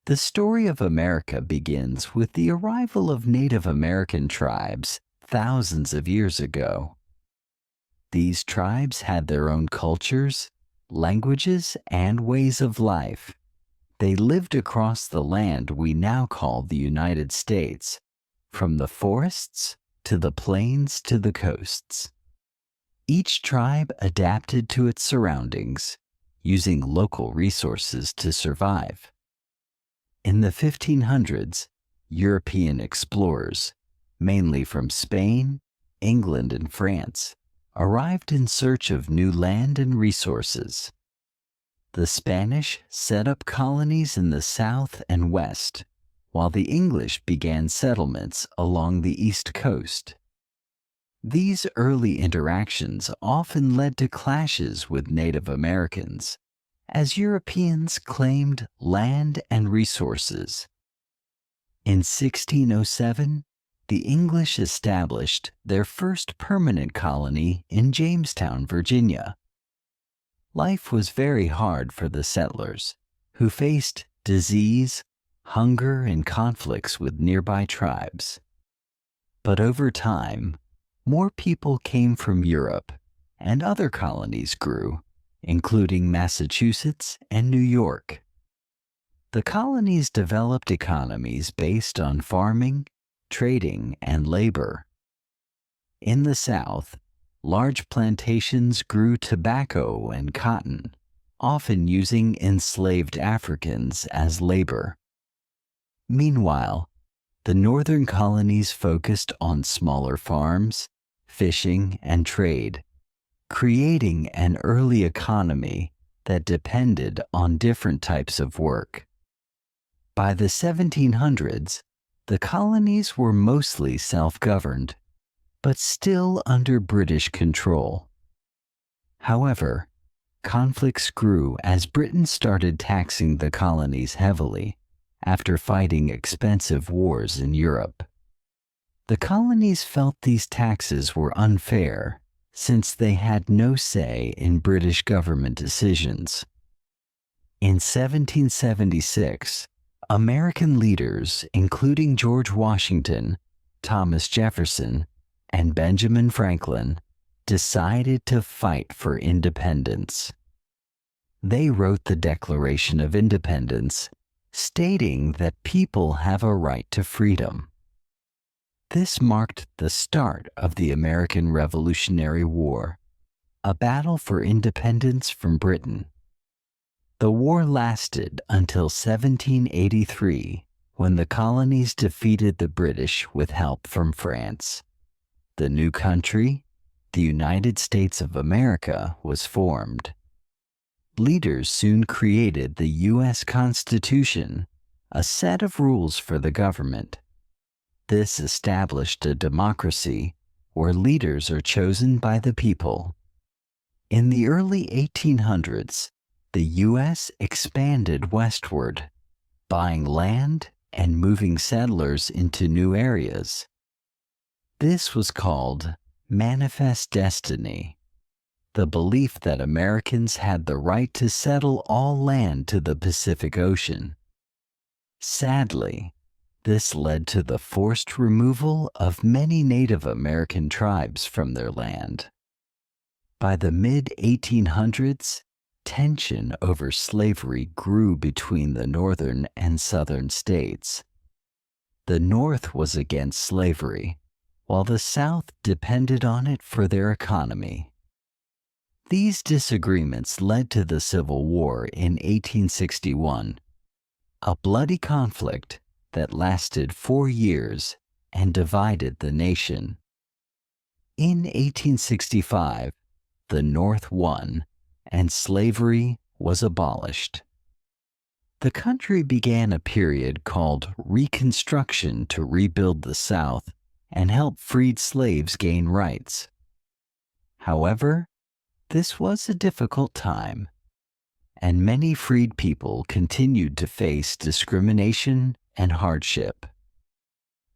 The story of America begins with the arrival of Native American tribes thousands of years ago. These tribes had their own cultures, languages, and ways of life. They lived across the land we now call the United States, from the forests to the plains to the coasts. Each tribe adapted to its surroundings, using local resources to survive. In the 1500s, European explorers, mainly from Spain, England, and France, arrived in search of new land and resources. The Spanish set up colonies in the south and west, while the English began settlements along the east coast. These early interactions often led to clashes with Native Americans, as Europeans claimed land and resources. In 1607, the English established their first permanent colony in Jamestown, Virginia. Life was very hard for the settlers, who faced disease, hunger, and conflicts with nearby tribes. But over time, more people came from Europe, and other colonies grew, including Massachusetts and New York. The colonies developed economies based on farming, trading, and labor. In the South, large plantations grew tobacco and cotton, often using enslaved Africans as labor. Meanwhile, the northern colonies focused on smaller farms, fishing, and trade, creating an early economy that depended on different types of work. By the 1700s, the colonies were mostly self-governed, but still under British control. However, conflicts grew as Britain started taxing the colonies heavily after fighting expensive wars in Europe. The colonies felt these taxes were unfair since they had no say in British government decisions. In 1776, American leaders, including George Washington, Thomas Jefferson, and Benjamin Franklin, decided to fight for independence. They wrote the Declaration of Independence, stating that people have a right to freedom. This marked the start of the American Revolutionary War, a battle for independence from Britain. The war lasted until 1783, when the colonies defeated the British with help from France. The new country, the United States of America, was formed. Leaders soon created the U.S. Constitution, a set of rules for the government. This established a democracy where leaders are chosen by the people. In the early 1800s, the U.S. expanded westward, buying land and moving settlers into new areas. This was called manifest destiny, the belief that Americans had the right to settle all land to the Pacific Ocean. Sadly, this led to the forced removal of many Native American tribes from their land. By the mid-1800s, tension over slavery grew between the northern and southern states. The North was against slavery, while the South depended on it for their economy. These disagreements led to the Civil War in 1861, a bloody conflict that lasted 4 years and divided the nation. In 1865, the North won, and slavery was abolished. The country began a period called Reconstruction to rebuild the South and help freed slaves gain rights. However, this was a difficult time, and many freed people continued to face discrimination and hardship.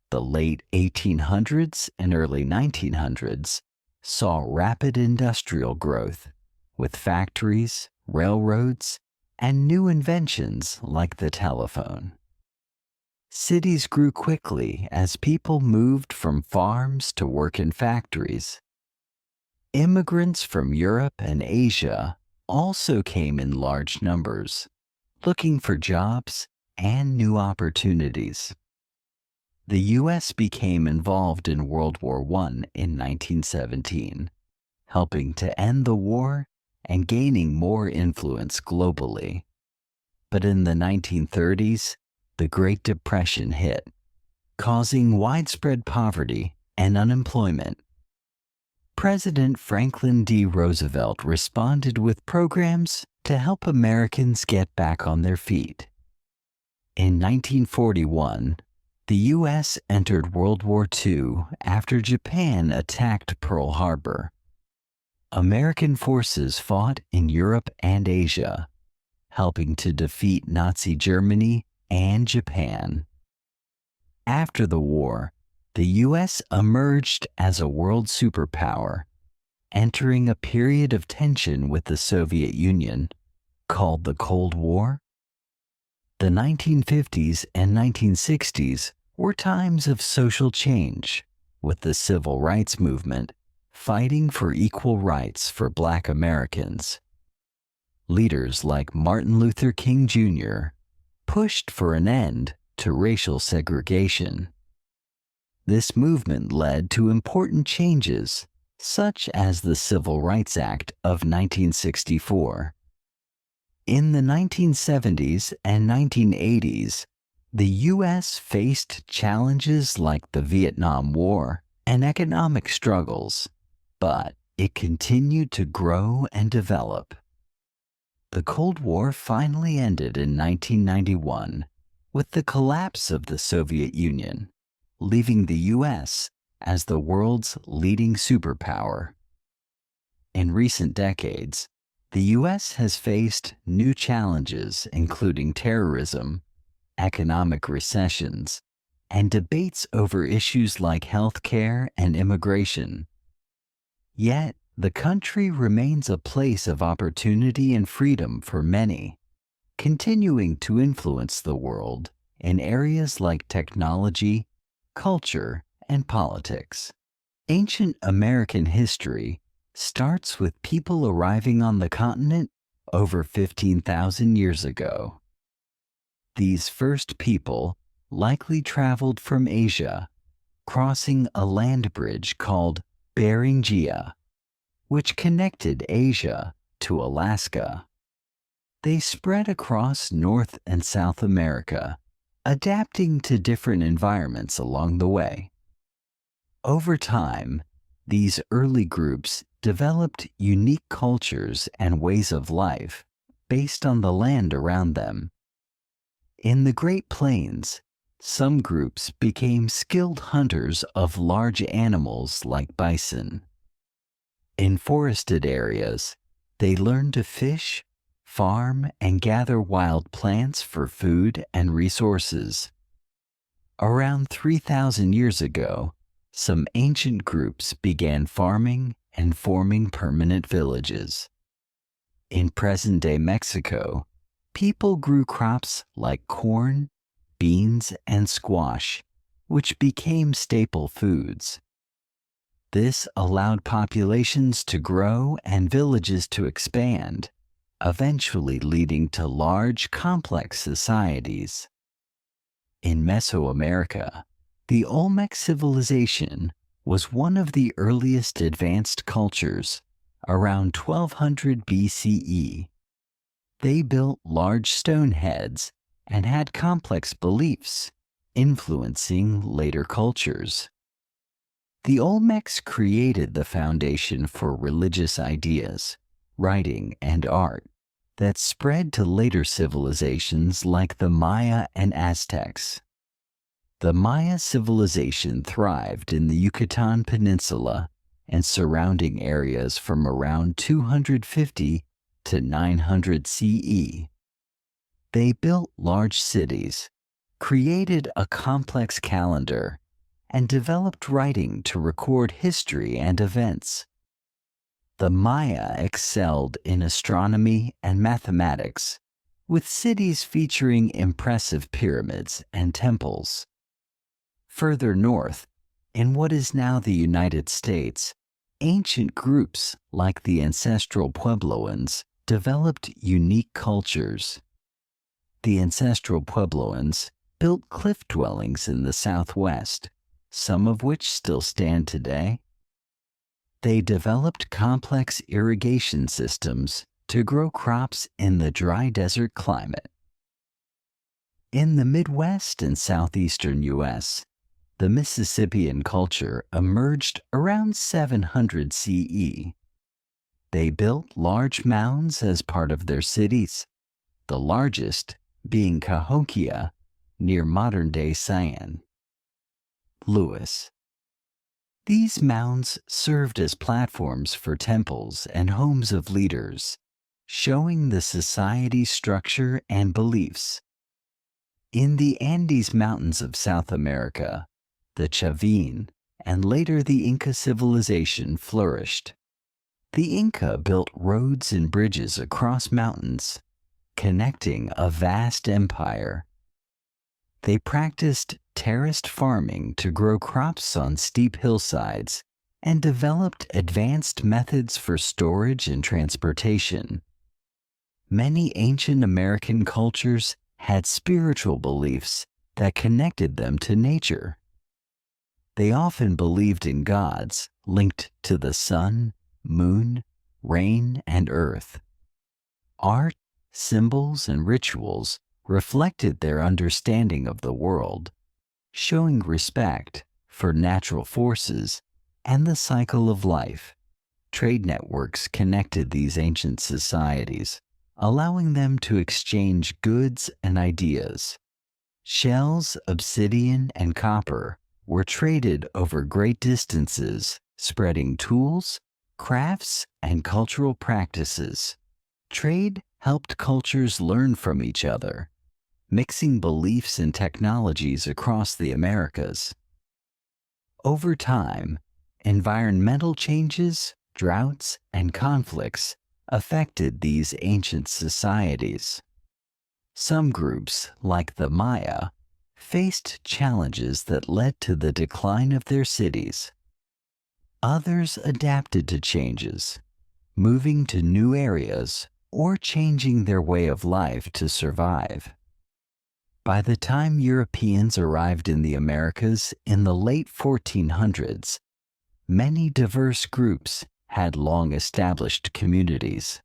The late 1800s and early 1900s saw rapid industrial growth, with factories, railroads, and new inventions like the telephone. Cities grew quickly as people moved from farms to work in factories. Immigrants from Europe and Asia also came in large numbers, looking for jobs and new opportunities. The U.S. became involved in World War I in 1917, helping to end the war and gaining more influence globally. But in the 1930s, the Great Depression hit, causing widespread poverty and unemployment. President Franklin D. Roosevelt responded with programs to help Americans get back on their feet. In 1941, the U.S. entered World War II after Japan attacked Pearl Harbor. American forces fought in Europe and Asia, helping to defeat Nazi Germany and Japan. After the war, the U.S. emerged as a world superpower, entering a period of tension with the Soviet Union, called the Cold War. The 1950s and 1960s were times of social change, with the Civil Rights Movement fighting for equal rights for Black Americans. Leaders like Martin Luther King Jr. pushed for an end to racial segregation. This movement led to important changes, such as the Civil Rights Act of 1964. In the 1970s and 1980s, the U.S. faced challenges like the Vietnam War and economic struggles, but it continued to grow and develop. The Cold War finally ended in 1991 with the collapse of the Soviet Union, leaving the U.S. as the world's leading superpower. In recent decades, the U.S. has faced new challenges including terrorism, economic recessions, and debates over issues like health care and immigration. Yet, the country remains a place of opportunity and freedom for many, continuing to influence the world in areas like technology, culture, and politics. Ancient American history starts with people arriving on the continent over 15,000 years ago. These first people likely traveled from Asia, crossing a land bridge called Bering Sea, which connected Asia to Alaska. They spread across North and South America, adapting to different environments along the way. Over time, these early groups developed unique cultures and ways of life based on the land around them. In the Great Plains, some groups became skilled hunters of large animals like bison. In forested areas, they learned to fish, farm, and gather wild plants for food and resources. Around 3,000 years ago, some ancient groups began farming and forming permanent villages. In present-day Mexico, people grew crops like corn, beans, and squash, which became staple foods. This allowed populations to grow and villages to expand, eventually leading to large, complex societies. In Mesoamerica, the Olmec civilization was one of the earliest advanced cultures, around 1200 BCE. They built large stone heads and had complex beliefs, influencing later cultures. The Olmecs created the foundation for religious ideas, writing, and art that spread to later civilizations like the Maya and Aztecs. The Maya civilization thrived in the Yucatan Peninsula and surrounding areas from around 250 to 900 CE. They built large cities, created a complex calendar, and developed writing to record history and events. The Maya excelled in astronomy and mathematics, with cities featuring impressive pyramids and temples. Further north, in what is now the United States, ancient groups like the ancestral Puebloans developed unique cultures. The ancestral Puebloans built cliff dwellings in the Southwest, some of which still stand today. They developed complex irrigation systems to grow crops in the dry desert climate. In the Midwest and southeastern U.S., the Mississippian culture emerged around 700 CE. They built large mounds as part of their cities, the largest being Cahokia, near modern-day Sian. Lewis. These mounds served as platforms for temples and homes of leaders, showing the society's structure and beliefs. In the Andes Mountains of South America, the Chavin and later the Inca civilization flourished. The Inca built roads and bridges across mountains, connecting a vast empire. They practiced terraced farming to grow crops on steep hillsides and developed advanced methods for storage and transportation. Many ancient American cultures had spiritual beliefs that connected them to nature. They often believed in gods linked to the sun, moon, rain, and earth. Art, symbols, and rituals reflected their understanding of the world, showing respect for natural forces and the cycle of life. Trade networks connected these ancient societies, allowing them to exchange goods and ideas. Shells, obsidian, and copper were traded over great distances, spreading tools, crafts, and cultural practices. Trade helped cultures learn from each other, mixing beliefs and technologies across the Americas. Over time, environmental changes, droughts, and conflicts affected these ancient societies. Some groups, like the Maya, faced challenges that led to the decline of their cities. Others adapted to changes, moving to new areas or changing their way of life to survive. By the time Europeans arrived in the Americas in the late 1400s, many diverse groups had long established communities.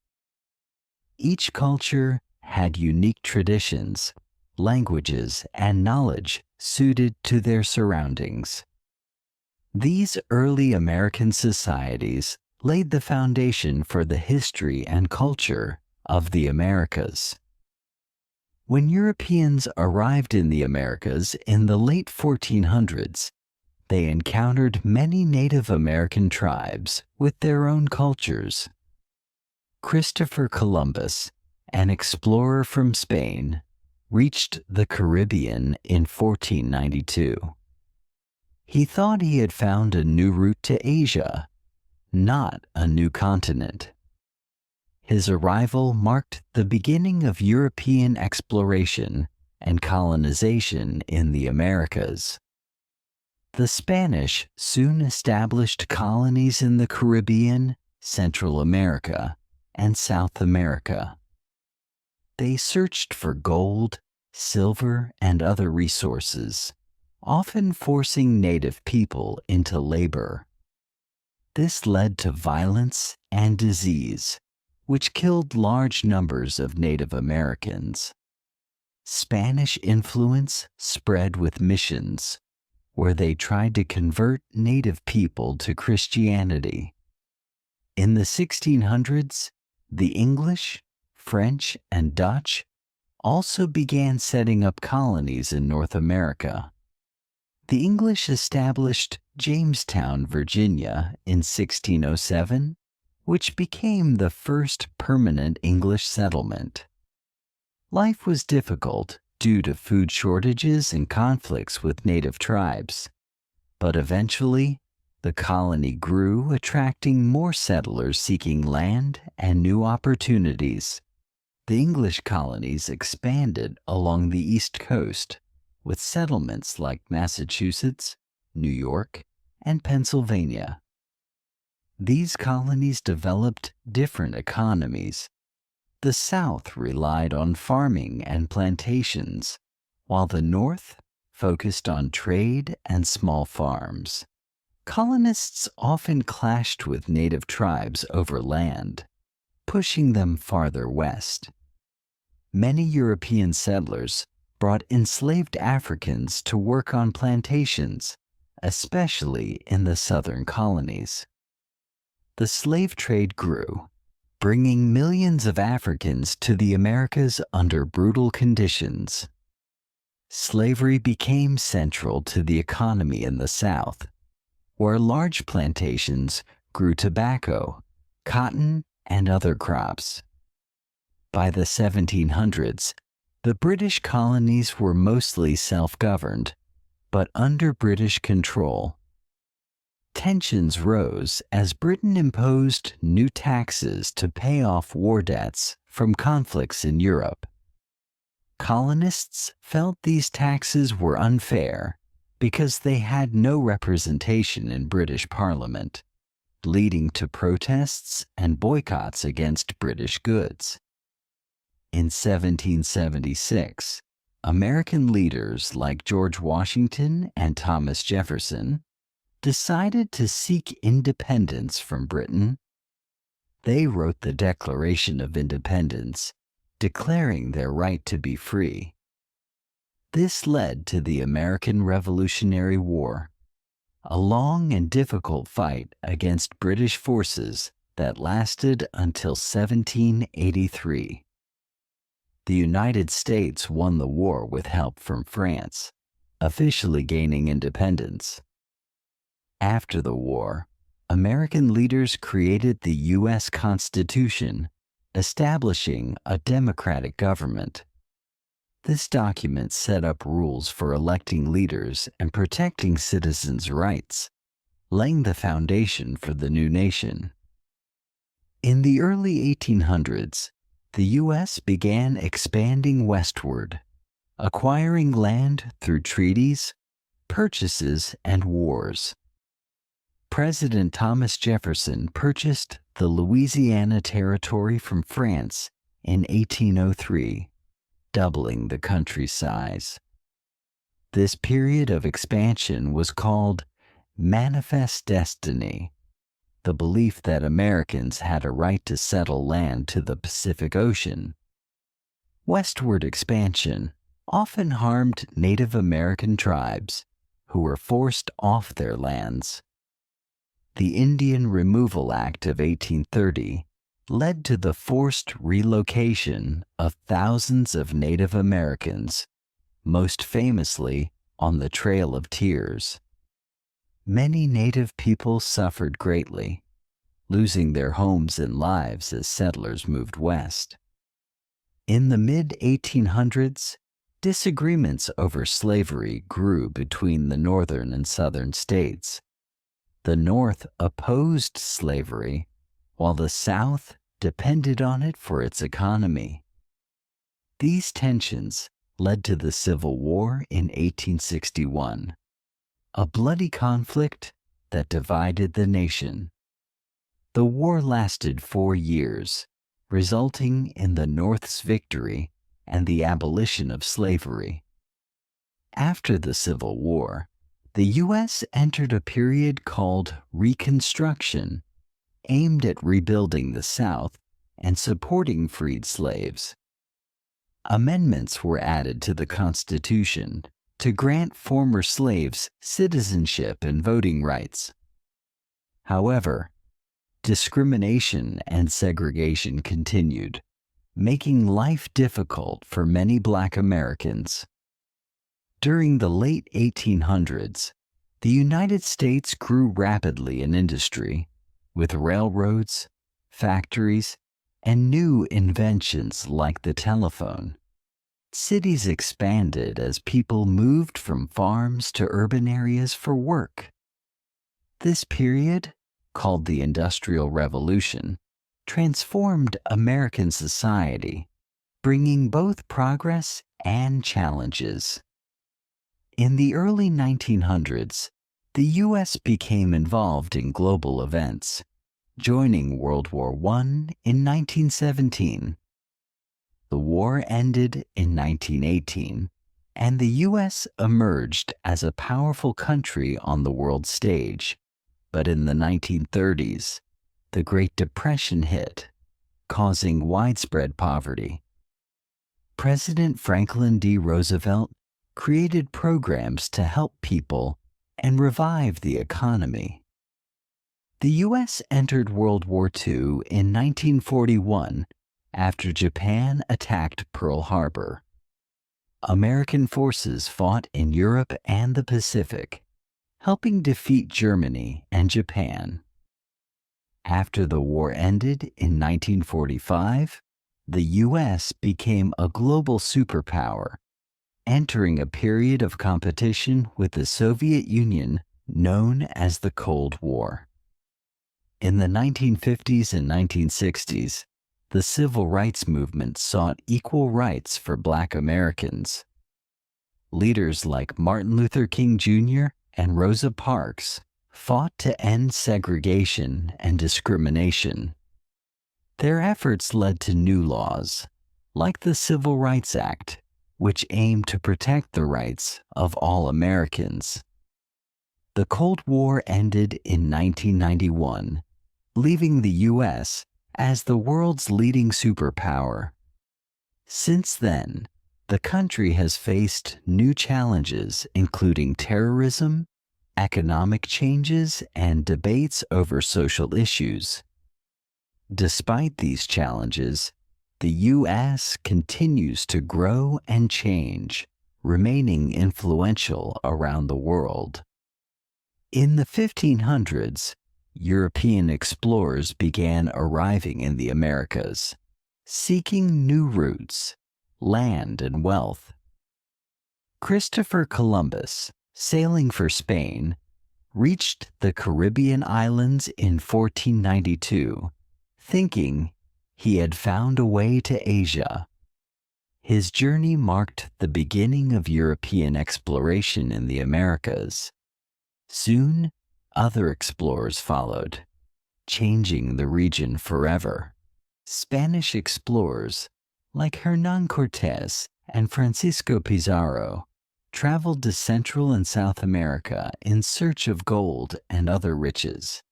Each culture had unique traditions, languages, and knowledge suited to their surroundings. These early American societies laid the foundation for the history and culture of the Americas. When Europeans arrived in the Americas in the late 1400s, they encountered many Native American tribes with their own cultures. Christopher Columbus, an explorer from Spain, reached the Caribbean in 1492. He thought he had found a new route to Asia, not a new continent. His arrival marked the beginning of European exploration and colonization in the Americas. The Spanish soon established colonies in the Caribbean, Central America, and South America. They searched for gold, silver, and other resources, often forcing native people into labor. This led to violence and disease, which killed large numbers of Native Americans. Spanish influence spread with missions, where they tried to convert native people to Christianity. In the 1600s, the English, French, and Dutch also began setting up colonies in North America. The English established Jamestown, Virginia in 1607, which became the first permanent English settlement. Life was difficult due to food shortages and conflicts with native tribes, but eventually the colony grew, attracting more settlers seeking land and new opportunities. The English colonies expanded along the East Coast with settlements like Massachusetts, New York, and Pennsylvania. These colonies developed different economies. The South relied on farming and plantations, while the North focused on trade and small farms. Colonists often clashed with native tribes over land, pushing them farther west. Many European settlers brought enslaved Africans to work on plantations, especially in the southern colonies. The slave trade grew, bringing millions of Africans to the Americas under brutal conditions. Slavery became central to the economy in the South, where large plantations grew tobacco, cotton, and other crops. By the 1700s, the British colonies were mostly self-governed, but under British control. Tensions rose as Britain imposed new taxes to pay off war debts from conflicts in Europe. Colonists felt these taxes were unfair because they had no representation in British Parliament, leading to protests and boycotts against British goods. In 1776, American leaders like George Washington and Thomas Jefferson decided to seek independence from Britain. They wrote the Declaration of Independence, declaring their right to be free. This led to the American Revolutionary War, a long and difficult fight against British forces that lasted until 1783. The United States won the war with help from France, officially gaining independence. After the war, American leaders created the U.S. Constitution, establishing a democratic government. This document set up rules for electing leaders and protecting citizens' rights, laying the foundation for the new nation. In the early 1800s, the U.S. began expanding westward, acquiring land through treaties, purchases, and wars. President Thomas Jefferson purchased the Louisiana Territory from France in 1803, doubling the country's size. This period of expansion was called Manifest Destiny, the belief that Americans had a right to settle land to the Pacific Ocean. Westward expansion often harmed Native American tribes who were forced off their lands. The Indian Removal Act of 1830 led to the forced relocation of thousands of Native Americans, most famously on the Trail of Tears. Many Native people suffered greatly, losing their homes and lives as settlers moved west. In the mid-1800s, disagreements over slavery grew between the northern and southern states. The North opposed slavery, while the South depended on it for its economy. These tensions led to the Civil War in 1861, a bloody conflict that divided the nation. The war lasted 4 years, resulting in the North's victory and the abolition of slavery. After the Civil War, the U.S. entered a period called Reconstruction, aimed at rebuilding the South and supporting freed slaves. Amendments were added to the Constitution to grant former slaves citizenship and voting rights. However, discrimination and segregation continued, making life difficult for many Black Americans. During the late 1800s, the United States grew rapidly in industry, with railroads, factories, and new inventions like the telephone. Cities expanded as people moved from farms to urban areas for work. This period, called the Industrial Revolution, transformed American society, bringing both progress and challenges. In the early 1900s, the U.S. became involved in global events, joining World War I in 1917. The war ended in 1918, and the U.S. emerged as a powerful country on the world stage. But in the 1930s, the Great Depression hit, causing widespread poverty. President Franklin D. Roosevelt created programs to help people and revive the economy. The U.S. entered World War II in 1941 after Japan attacked Pearl Harbor. American forces fought in Europe and the Pacific, helping defeat Germany and Japan. After the war ended in 1945, the U.S. became a global superpower, entering a period of competition with the Soviet Union known as the Cold War. In the 1950s and 1960s, the civil rights movement sought equal rights for Black Americans. Leaders like Martin Luther King Jr. and Rosa Parks fought to end segregation and discrimination. Their efforts led to new laws, like the Civil Rights Act, which aimed to protect the rights of all Americans. The Cold War ended in 1991, leaving the U.S. as the world's leading superpower. Since then, the country has faced new challenges including terrorism, economic changes, and debates over social issues. Despite these challenges, the U.S. continues to grow and change, remaining influential around the world. In the 1500s, European explorers began arriving in the Americas, seeking new routes, land, and wealth. Christopher Columbus, sailing for Spain, reached the Caribbean islands in 1492, thinking he had found a way to Asia. His journey marked the beginning of European exploration in the Americas. Soon, other explorers followed, changing the region forever. Spanish explorers like Hernán Cortés and Francisco Pizarro traveled to Central and South America in search of gold and other riches.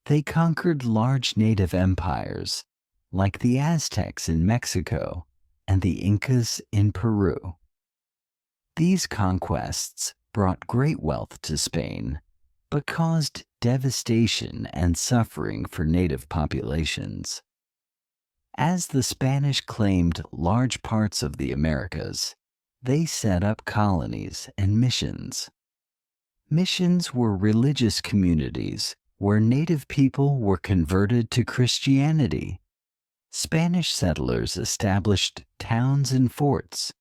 They conquered large native empires like the Aztecs in Mexico and the Incas in Peru. These conquests brought great wealth to Spain, but caused devastation and suffering for native populations. As the Spanish claimed large parts of the Americas, they set up colonies and missions. Missions were religious communities where native people were converted to Christianity. Spanish settlers established towns and forts,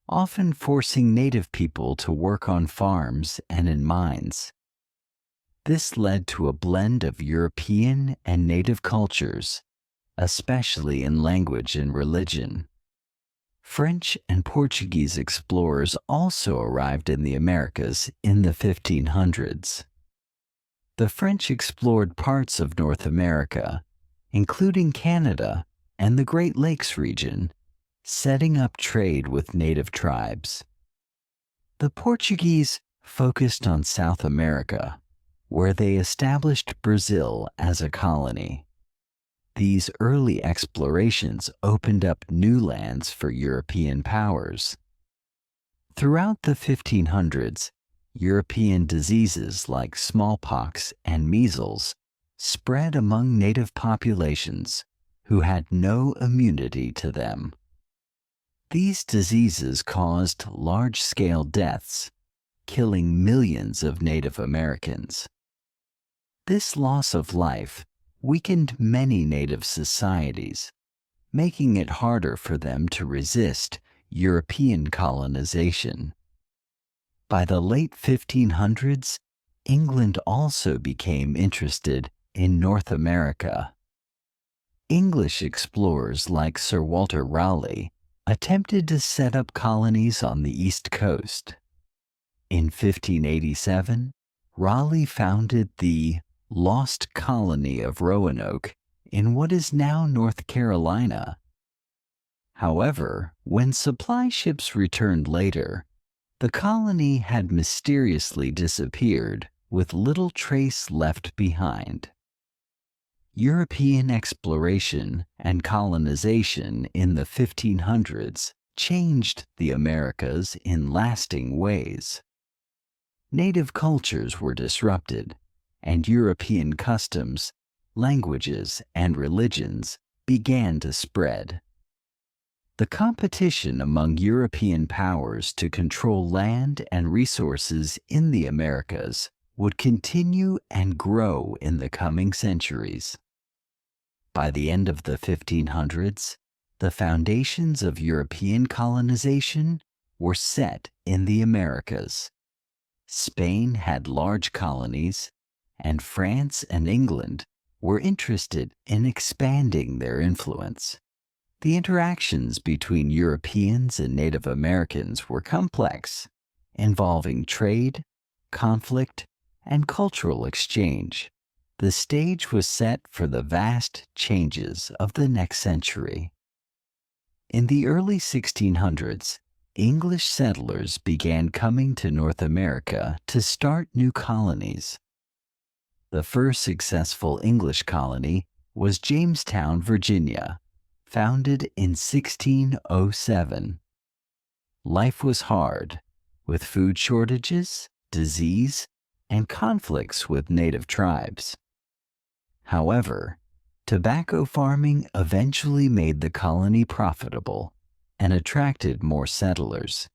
often forcing native people to work on farms and in mines. This led to a blend of European and native cultures, especially in language and religion. French and Portuguese explorers also arrived in the Americas in the 1500s. The French explored parts of North America, including Canada and the Great Lakes region, setting up trade with native tribes. The Portuguese focused on South America, where they established Brazil as a colony. These early explorations opened up new lands for European powers. Throughout the 1500s, European diseases like smallpox and measles spread among native populations who had no immunity to them. These diseases caused large-scale deaths, killing millions of Native Americans. This loss of life weakened many native societies, making it harder for them to resist European colonization. By the late 1500s, England also became interested in North America. English explorers like Sir Walter Raleigh attempted to set up colonies on the East Coast. In 1587, Raleigh founded the Lost Colony of Roanoke in what is now North Carolina. However, when supply ships returned later, the colony had mysteriously disappeared with little trace left behind. European exploration and colonization in the 1500s changed the Americas in lasting ways. Native cultures were disrupted, and European customs, languages, and religions began to spread. The competition among European powers to control land and resources in the Americas would continue and grow in the coming centuries. By the end of the 1500s, the foundations of European colonization were set in the Americas. Spain had large colonies, and France and England were interested in expanding their influence. The interactions between Europeans and Native Americans were complex, involving trade, conflict, and cultural exchange. The stage was set for the vast changes of the next century. In the early 1600s, English settlers began coming to North America to start new colonies. The first successful English colony was Jamestown, Virginia, founded in 1607. Life was hard, with food shortages, disease, and conflicts with native tribes. However, tobacco farming eventually made the colony profitable and attracted more settlers.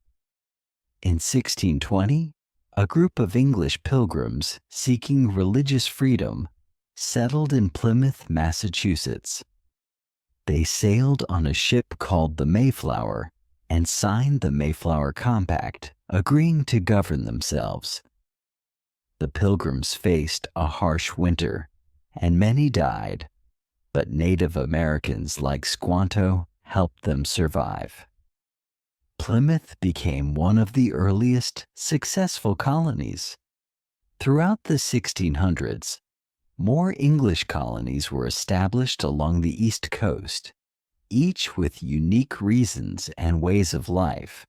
In 1620, a group of English pilgrims seeking religious freedom settled in Plymouth, Massachusetts. They sailed on a ship called the Mayflower and signed the Mayflower Compact, agreeing to govern themselves. The Pilgrims faced a harsh winter, and many died, but Native Americans like Squanto helped them survive. Plymouth became one of the earliest successful colonies. Throughout the 1600s, more English colonies were established along the East Coast, each with unique reasons and ways of life.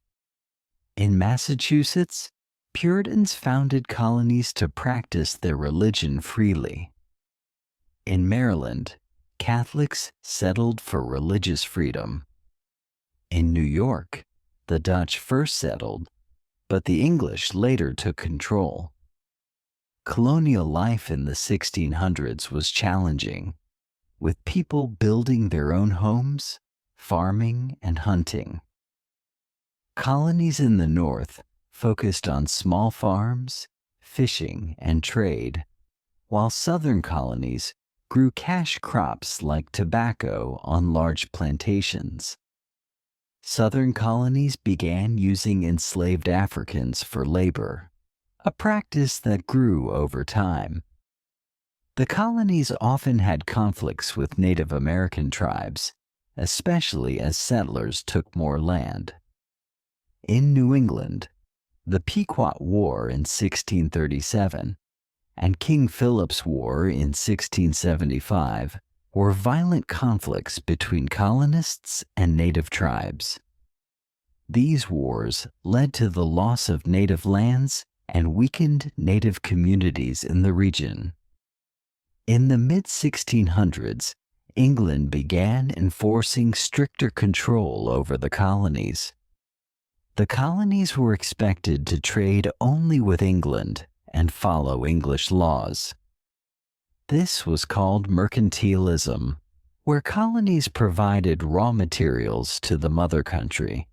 In Massachusetts, Puritans founded colonies to practice their religion freely. In Maryland, Catholics settled for religious freedom. In New York, the Dutch first settled, but the English later took control. Colonial life in the 1600s was challenging, with people building their own homes, farming, and hunting. Colonies in the North focused on small farms, fishing, and trade, while Southern colonies grew cash crops like tobacco on large plantations. Southern colonies began using enslaved Africans for labor, a practice that grew over time. The colonies often had conflicts with Native American tribes, especially as settlers took more land. In New England, the Pequot War in 1637 and King Philip's War in 1675 were violent conflicts between colonists and native tribes. These wars led to the loss of native lands and weakened native communities in the region. In the mid-1600s, England began enforcing stricter control over the colonies. The colonies were expected to trade only with England and follow English laws. This was called mercantilism, where colonies provided raw materials to the mother country.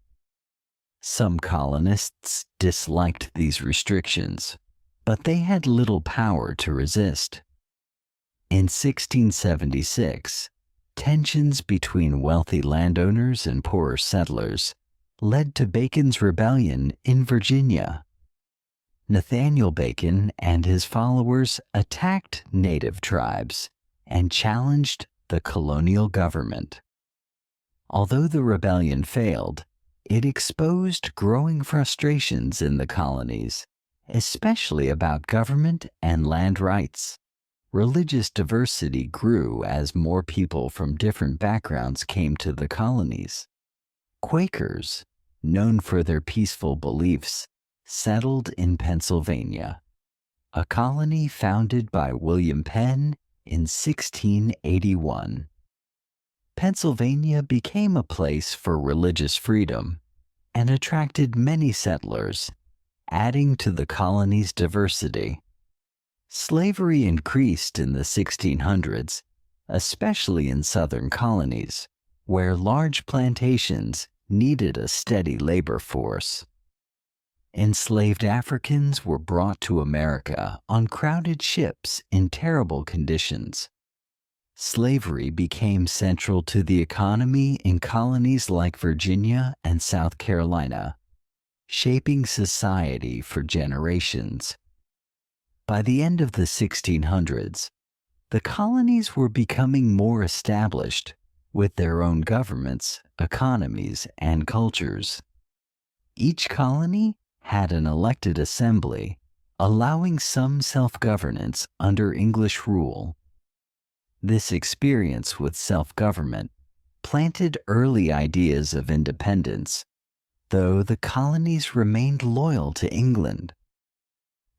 Some colonists disliked these restrictions, but they had little power to resist. In 1676, tensions between wealthy landowners and poorer settlers led to Bacon's Rebellion in Virginia. Nathaniel Bacon and his followers attacked native tribes and challenged the colonial government. Although the rebellion failed, it exposed growing frustrations in the colonies, especially about government and land rights. Religious diversity grew as more people from different backgrounds came to the colonies. Quakers, known for their peaceful beliefs, settled in Pennsylvania, a colony founded by William Penn in 1681. Pennsylvania became a place for religious freedom and attracted many settlers, adding to the colony's diversity. Slavery increased in the 1600s, especially in southern colonies, where large plantations needed a steady labor force. Enslaved Africans were brought to America on crowded ships in terrible conditions. Slavery became central to the economy in colonies like Virginia and South Carolina, shaping society for generations. By the end of the 1600s, the colonies were becoming more established with their own governments, economies, and cultures. Each colony had an elected assembly, allowing some self-governance under English rule. This experience with self-government planted early ideas of independence, though the colonies remained loyal to England.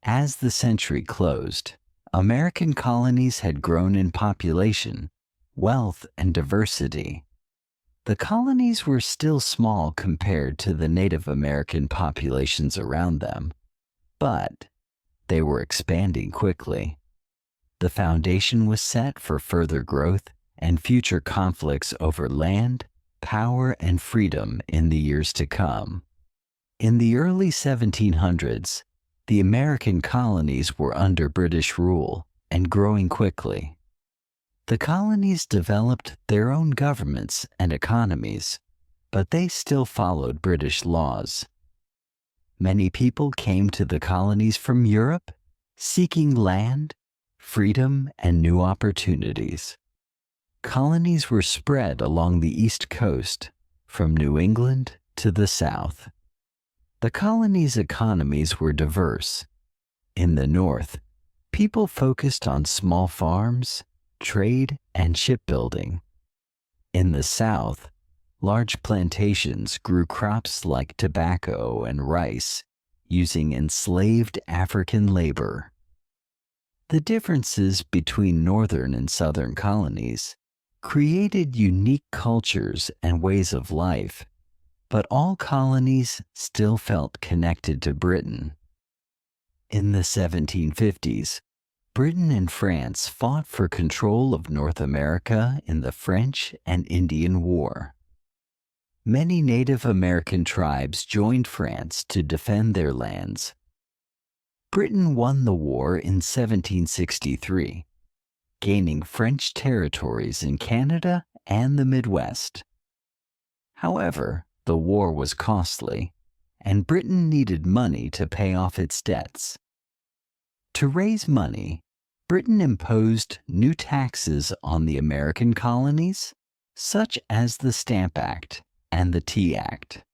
As the century closed, American colonies had grown in population, wealth, and diversity. The colonies were still small compared to the Native American populations around them, but they were expanding quickly. The foundation was set for further growth and future conflicts over land, power, and freedom in the years to come. In the early 1700s, the American colonies were under British rule and growing quickly. The colonies developed their own governments and economies, but they still followed British laws. Many people came to the colonies from Europe, seeking land, freedom, and new opportunities. Colonies were spread along the East Coast, from New England to the South. The colonies' economies were diverse. In the North, people focused on small farms, trade, and shipbuilding. In the South, large plantations grew crops like tobacco and rice, using enslaved African labor. The differences between northern and southern colonies created unique cultures and ways of life, but all colonies still felt connected to Britain. In the 1750s, Britain and France fought for control of North America in the French and Indian War. Many Native American tribes joined France to defend their lands. Britain won the war in 1763, gaining French territories in Canada and the Midwest. However, the war was costly, and Britain needed money to pay off its debts. To raise money, Britain imposed new taxes on the American colonies, such as the Stamp Act and the Tea Act.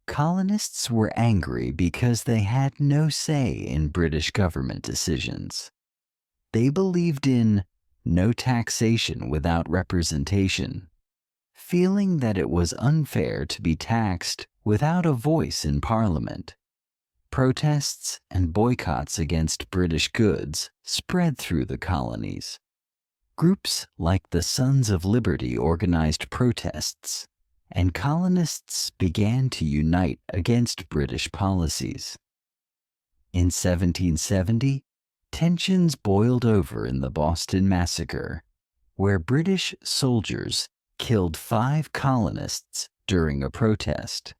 Colonists were angry because they had no say in British government decisions. They believed in no taxation without representation, feeling that it was unfair to be taxed without a voice in Parliament. Protests and boycotts against British goods spread through the colonies. Groups like the Sons of Liberty organized protests, and colonists began to unite against British policies. In 1770, tensions boiled over in the Boston Massacre, where British soldiers killed 5 colonists during a protest.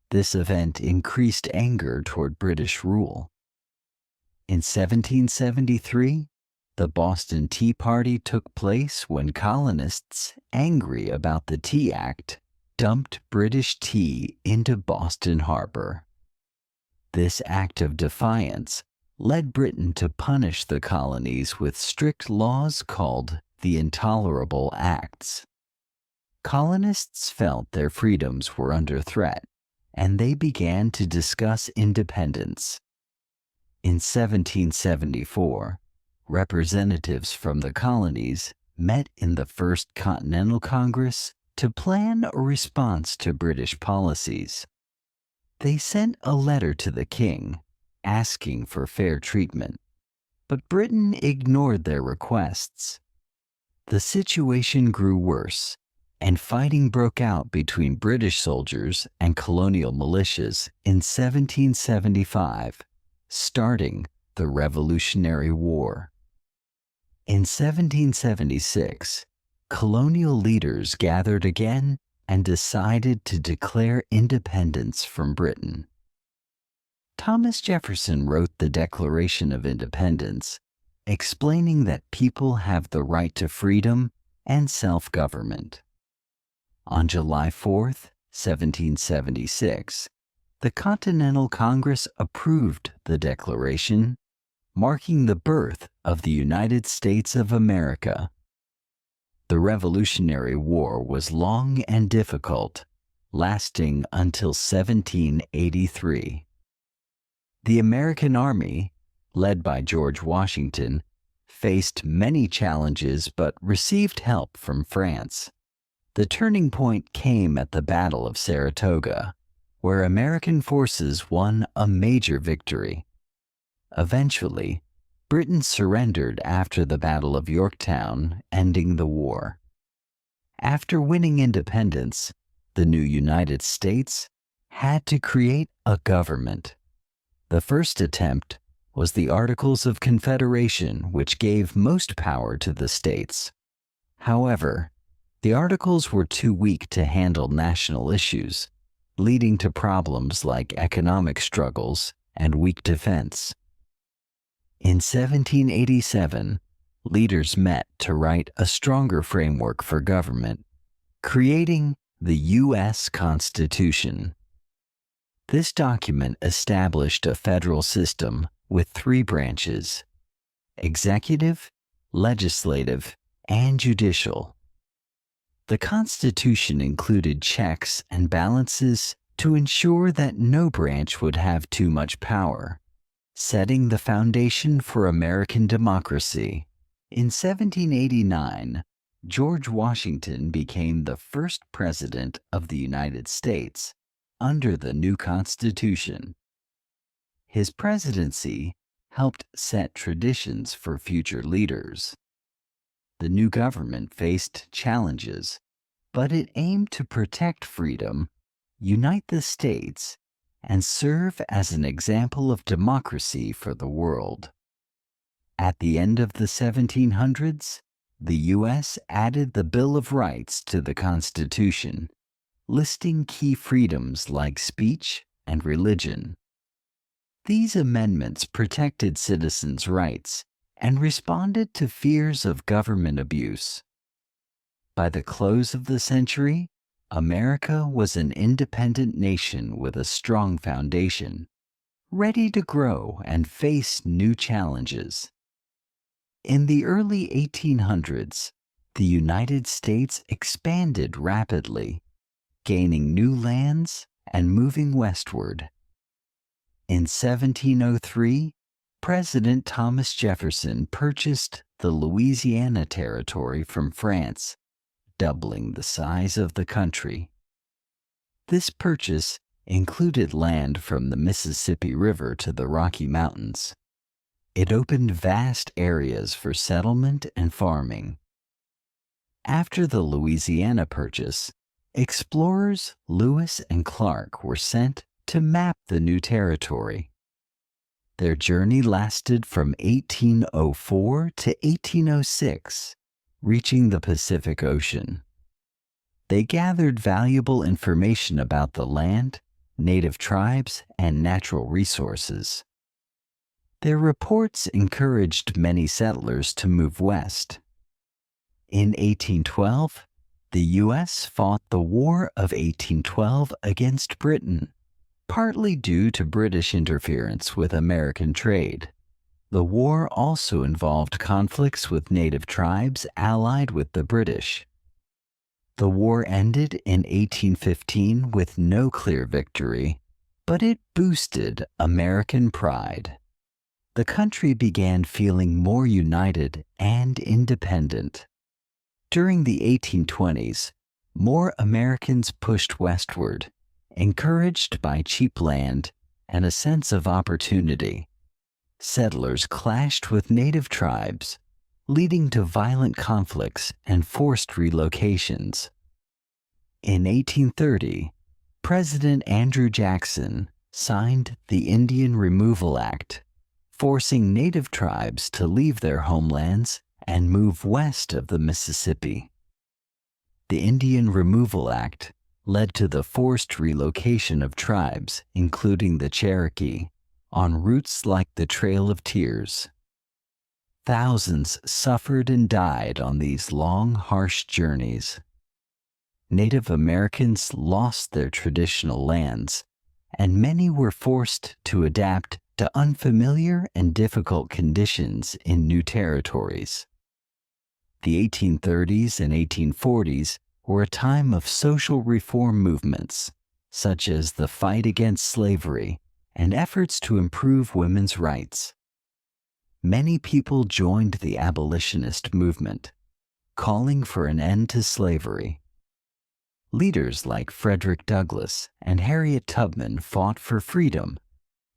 This event increased anger toward British rule. In 1773, the Boston Tea Party took place when colonists, angry about the Tea Act, dumped British tea into Boston Harbor. This act of defiance led Britain to punish the colonies with strict laws called the Intolerable Acts. Colonists felt their freedoms were under threat, and they began to discuss independence. In 1774, representatives from the colonies met in the First Continental Congress to plan a response to British policies. They sent a letter to the king asking for fair treatment, but Britain ignored their requests. The situation grew worse, and fighting broke out between British soldiers and colonial militias in 1775, starting the Revolutionary War. In 1776, colonial leaders gathered again and decided to declare independence from Britain. Thomas Jefferson wrote the Declaration of Independence, explaining that people have the right to freedom and self-government. On July 4, 1776, the Continental Congress approved the Declaration, marking the birth of the United States of America. The Revolutionary War was long and difficult, lasting until 1783. The American Army, led by George Washington, faced many challenges but received help from France. The turning point came at the Battle of Saratoga, where American forces won a major victory. Eventually, Britain surrendered after the Battle of Yorktown, ending the war. After winning independence, the new United States had to create a government. The first attempt was the Articles of Confederation, which gave most power to the states. However, the Articles were too weak to handle national issues, leading to problems like economic struggles and weak defense. In 1787, leaders met to write a stronger framework for government, creating the U.S. Constitution. This document established a federal system with three branches: executive, legislative, and judicial. The Constitution included checks and balances to ensure that no branch would have too much power, setting the foundation for American democracy. In 1789, George Washington became the first president of the United States under the new Constitution. His presidency helped set traditions for future leaders. The new government faced challenges, but it aimed to protect freedom, unite the states, and serve as an example of democracy for the world. At the end of the 1700s, the U.S. added the Bill of Rights to the Constitution, listing key freedoms like speech and religion. These amendments protected citizens' rights and responded to fears of government abuse. By the close of the century, America was an independent nation with a strong foundation, ready to grow and face new challenges. In the early 1800s, the United States expanded rapidly, gaining new lands and moving westward. In 1703, President Thomas Jefferson purchased the Louisiana Territory from France, doubling the size of the country. This purchase included land from the Mississippi River to the Rocky Mountains. It opened vast areas for settlement and farming. After the Louisiana Purchase, explorers Lewis and Clark were sent to map the new territory. Their journey lasted from 1804 to 1806, reaching the Pacific Ocean. They gathered valuable information about the land, native tribes, and natural resources. Their reports encouraged many settlers to move west. In 1812, the U.S. fought the War of 1812 against Britain, partly due to British interference with American trade. The war also involved conflicts with native tribes allied with the British. The war ended in 1815 with no clear victory, but it boosted American pride. The country began feeling more united and independent. During the 1820s, more Americans pushed westward, encouraged by cheap land and a sense of opportunity. Settlers clashed with native tribes, leading to violent conflicts and forced relocations. In 1830, President Andrew Jackson signed the Indian Removal Act, forcing native tribes to leave their homelands and move west of the Mississippi. The Indian Removal Act led to the forced relocation of tribes, including the Cherokee, on routes like the Trail of Tears. Thousands suffered and died on these long, harsh journeys. Native Americans lost their traditional lands, and many were forced to adapt to unfamiliar and difficult conditions in new territories. The 1830s and 1840s were a time of social reform movements, such as the fight against slavery and efforts to improve women's rights. Many people joined the abolitionist movement, calling for an end to slavery. Leaders like Frederick Douglass and Harriet Tubman fought for freedom,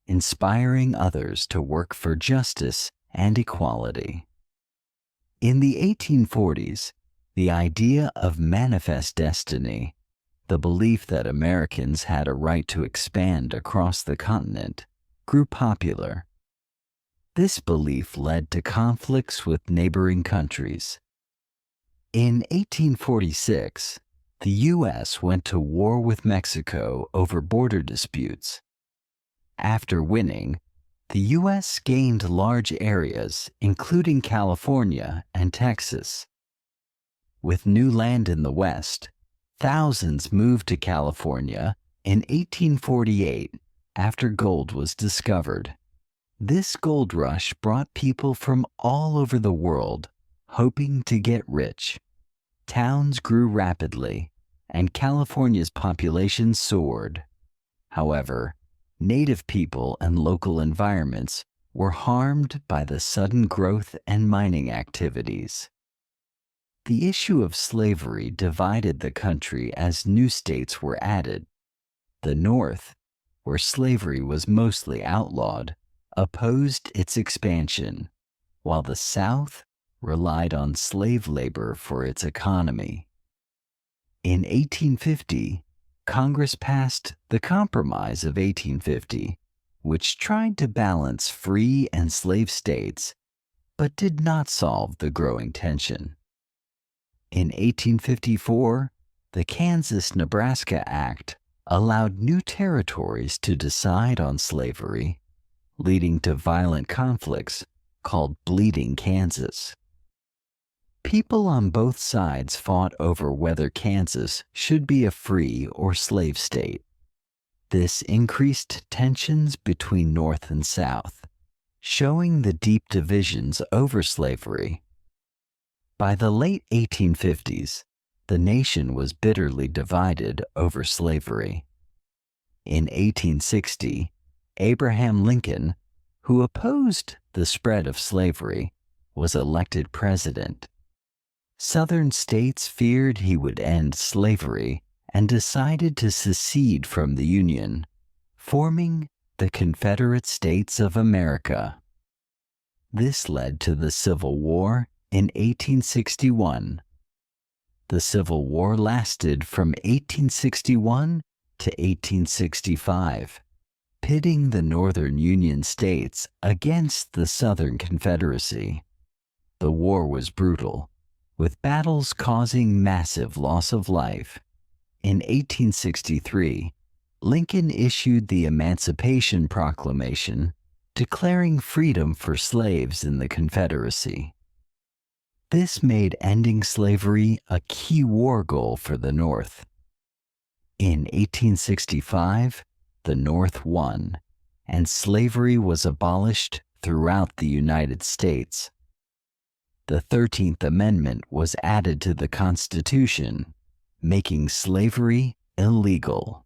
inspiring others to work for justice and equality. In the 1840s, the idea of manifest destiny, the belief that Americans had a right to expand across the continent, grew popular. This belief led to conflicts with neighboring countries. In 1846, the U.S. went to war with Mexico over border disputes. After winning, the U.S. gained large areas, including California and Texas. With new land in the West, thousands moved to California in 1848 after gold was discovered. This gold rush brought people from all over the world, hoping to get rich. Towns grew rapidly, and California's population soared. However, native people and local environments were harmed by the sudden growth and mining activities. The issue of slavery divided the country as new states were added. The North, where slavery was mostly outlawed, opposed its expansion, while the South relied on slave labor for its economy. In 1850, Congress passed the Compromise of 1850, which tried to balance free and slave states, but did not solve the growing tension. In 1854, the Kansas-Nebraska Act allowed new territories to decide on slavery, leading to violent conflicts called Bleeding Kansas. People on both sides fought over whether Kansas should be a free or slave state. This increased tensions between North and South, showing the deep divisions over slavery. By the late 1850s, the nation was bitterly divided over slavery. In 1860, Abraham Lincoln, who opposed the spread of slavery, was elected president. Southern states feared he would end slavery and decided to secede from the Union, forming the Confederate States of America. This led to the Civil War in 1861. The Civil War lasted from 1861 to 1865, pitting the Northern Union states against the Southern Confederacy. The war was brutal, with battles causing massive loss of life. In 1863, Lincoln issued the Emancipation Proclamation, declaring freedom for slaves in the Confederacy. This made ending slavery a key war goal for the North. In 1865, the North won, and slavery was abolished throughout the United States. The 13th Amendment was added to the Constitution, making slavery illegal.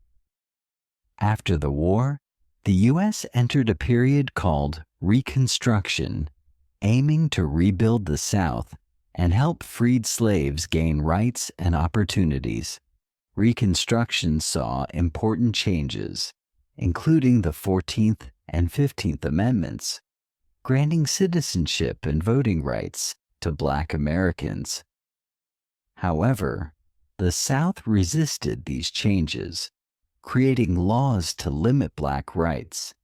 After the war, the U.S. entered a period called Reconstruction, aiming to rebuild the South and help freed slaves gain rights and opportunities. Reconstruction saw important changes, including the 14th and 15th Amendments, granting citizenship and voting rights to Black Americans. However, the South resisted these changes, creating laws to limit Black rights.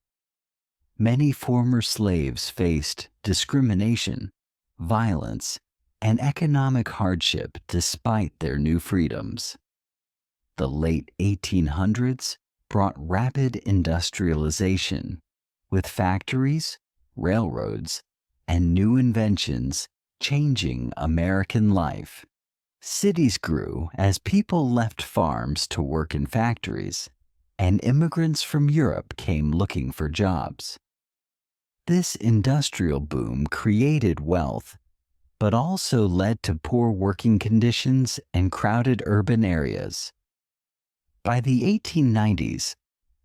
Many former slaves faced discrimination, violence, and economic hardship despite their new freedoms. The late 1800s brought rapid industrialization, with factories, railroads, and new inventions changing American life. Cities grew as people left farms to work in factories, and immigrants from Europe came looking for jobs. This industrial boom created wealth, but also led to poor working conditions and crowded urban areas. By the 1890s,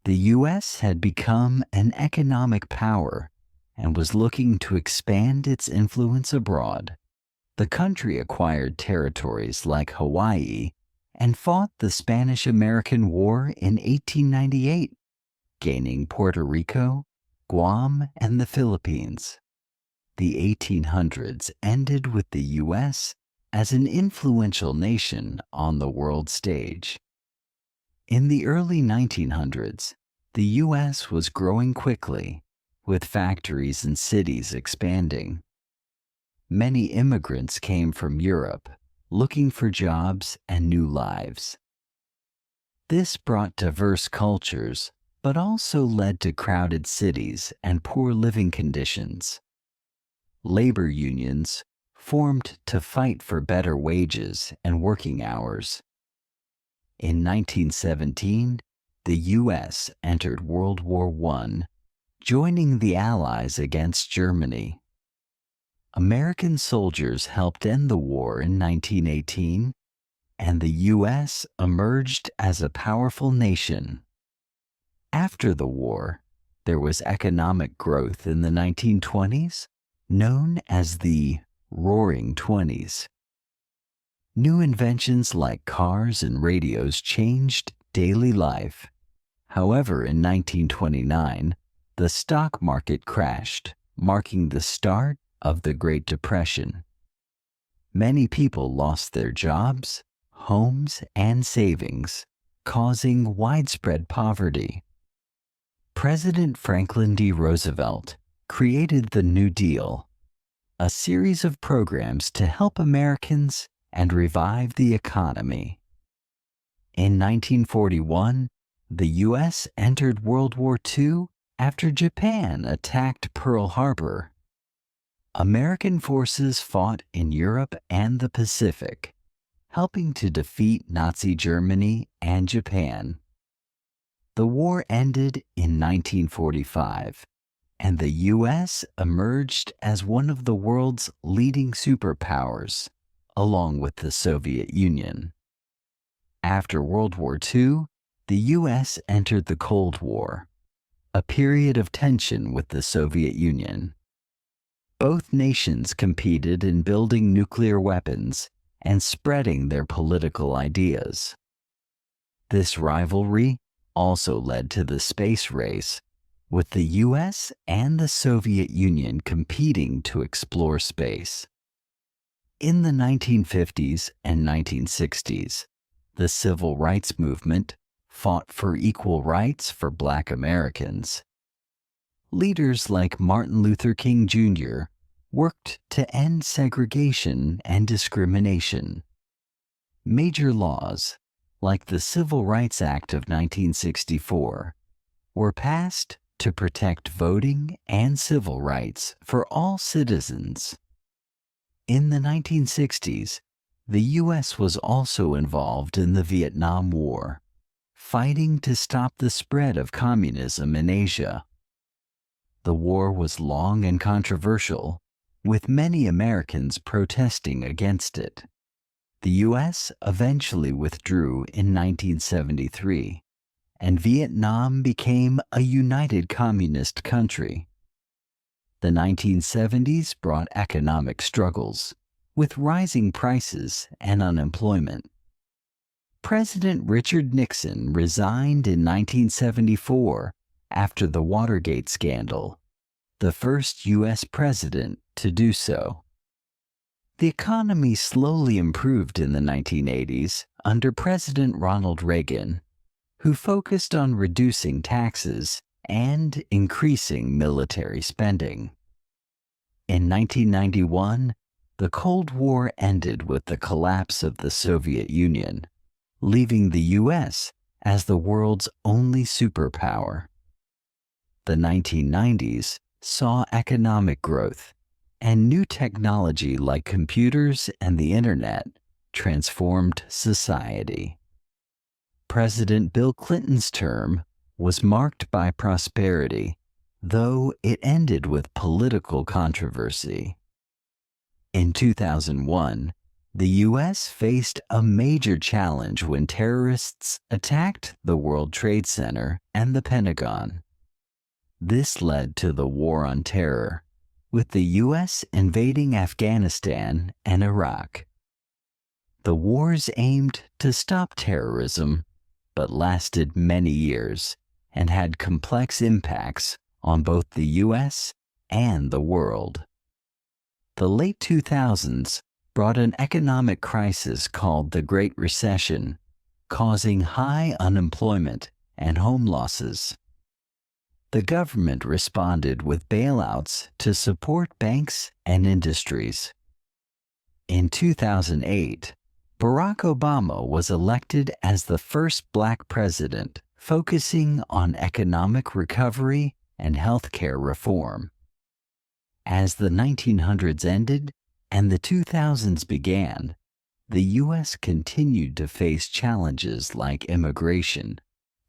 the U.S. had become an economic power and was looking to expand its influence abroad. The country acquired territories like Hawaii and fought the Spanish-American War in 1898, gaining Puerto Rico, Guam, and the Philippines. The 1800s ended with the U.S. as an influential nation on the world stage. In the early 1900s, the U.S. was growing quickly, with factories and cities expanding. Many immigrants came from Europe, looking for jobs and new lives. This brought diverse cultures, but also led to crowded cities and poor living conditions. Labor unions formed to fight for better wages and working hours. In 1917, the U.S. entered World War I, joining the Allies against Germany. American soldiers helped end the war in 1918, and the U.S. emerged as a powerful nation. After the war, there was economic growth in the 1920s, known as the Roaring Twenties. New inventions like cars and radios changed daily life. However, in 1929, the stock market crashed, marking the start of the Great Depression. Many people lost their jobs, homes, and savings, causing widespread poverty. President Franklin D. Roosevelt created the New Deal, a series of programs to help Americans and revive the economy. In 1941, the U.S. entered World War II after Japan attacked Pearl Harbor. American forces fought in Europe and the Pacific, helping to defeat Nazi Germany and Japan. The war ended in 1945, and the U.S. emerged as one of the world's leading superpowers, along with the Soviet Union. After World War II, the U.S. entered the Cold War, a period of tension with the Soviet Union. Both nations competed in building nuclear weapons and spreading their political ideas. This rivalry also led to the space race, with the U.S. and the Soviet Union competing to explore space. In the 1950s and 1960s, the Civil Rights Movement fought for equal rights for Black Americans. Leaders like Martin Luther King Jr. worked to end segregation and discrimination. Major laws, like the Civil Rights Act of 1964, were passed to protect voting and civil rights for all citizens. In the 1960s, the U.S. was also involved in the Vietnam War, fighting to stop the spread of communism in Asia. The war was long and controversial, with many Americans protesting against it. The U.S. eventually withdrew in 1973, and Vietnam became a united communist country. The 1970s brought economic struggles, with rising prices and unemployment. President Richard Nixon resigned in 1974 after the Watergate scandal, the first U.S. president to do so. The economy slowly improved in the 1980s under President Ronald Reagan, who focused on reducing taxes and increasing military spending. In 1991, the Cold War ended with the collapse of the Soviet Union, leaving the U.S. as the world's only superpower. The 1990s saw economic growth, and new technology like computers and the internet transformed society. President Bill Clinton's term was marked by prosperity, though it ended with political controversy. In 2001, the U.S. faced a major challenge when terrorists attacked the World Trade Center and the Pentagon. This led to the War on Terror, with the U.S. invading Afghanistan and Iraq. The wars aimed to stop terrorism, but lasted many years and had complex impacts on both the U.S. and the world. The late 2000s brought an economic crisis called the Great Recession, causing high unemployment and home losses. The government responded with bailouts to support banks and industries. In 2008, Barack Obama was elected as the first Black president, focusing on economic recovery and healthcare reform. As the 1900s ended and the 2000s began, the U.S. continued to face challenges like immigration,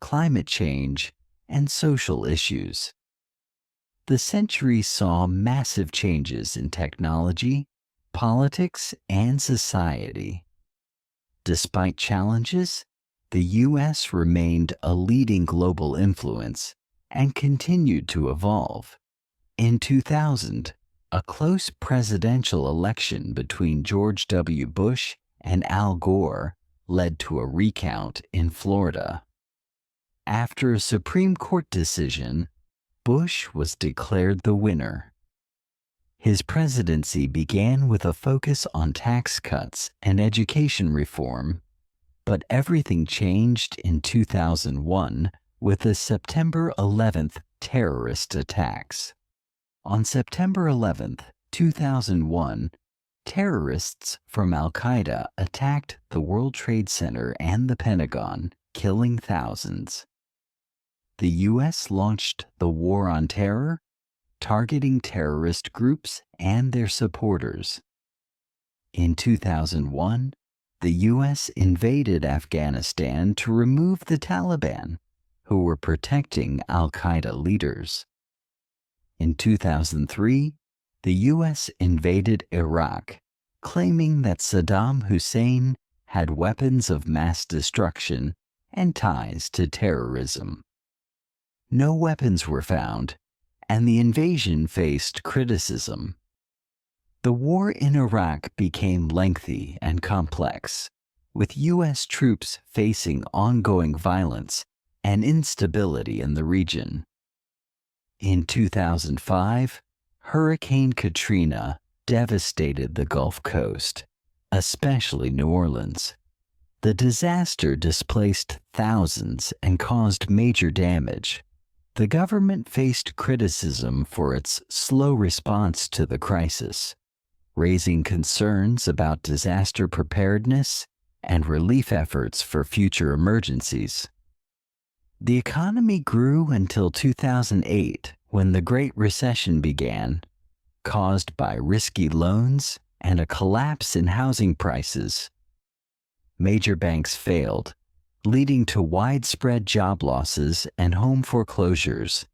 climate change, and social issues. The century saw massive changes in technology, politics, and society. Despite challenges, the U.S. remained a leading global influence and continued to evolve. In 2000, a close presidential election between George W. Bush and Al Gore led to a recount in Florida. After a Supreme Court decision, Bush was declared the winner. His presidency began with a focus on tax cuts and education reform, but everything changed in 2001 with the September 11th terrorist attacks. On September 11th, 2001, terrorists from Al-Qaeda attacked the World Trade Center and the Pentagon, killing thousands. The U.S. launched the War on Terror, targeting terrorist groups and their supporters. In 2001, the U.S. invaded Afghanistan to remove the Taliban, who were protecting al-Qaeda leaders. In 2003, the U.S. invaded Iraq, claiming that Saddam Hussein had weapons of mass destruction and ties to terrorism. No weapons were found, and the invasion faced criticism. The war in Iraq became lengthy and complex, with U.S. troops facing ongoing violence and instability in the region. In 2005, Hurricane Katrina devastated the Gulf Coast, especially New Orleans. The disaster displaced thousands and caused major damage. The government faced criticism for its slow response to the crisis, raising concerns about disaster preparedness and relief efforts for future emergencies. The economy grew until 2008, when the Great Recession began, caused by risky loans and a collapse in housing prices. Major banks failed, leading to widespread job losses and home foreclosures.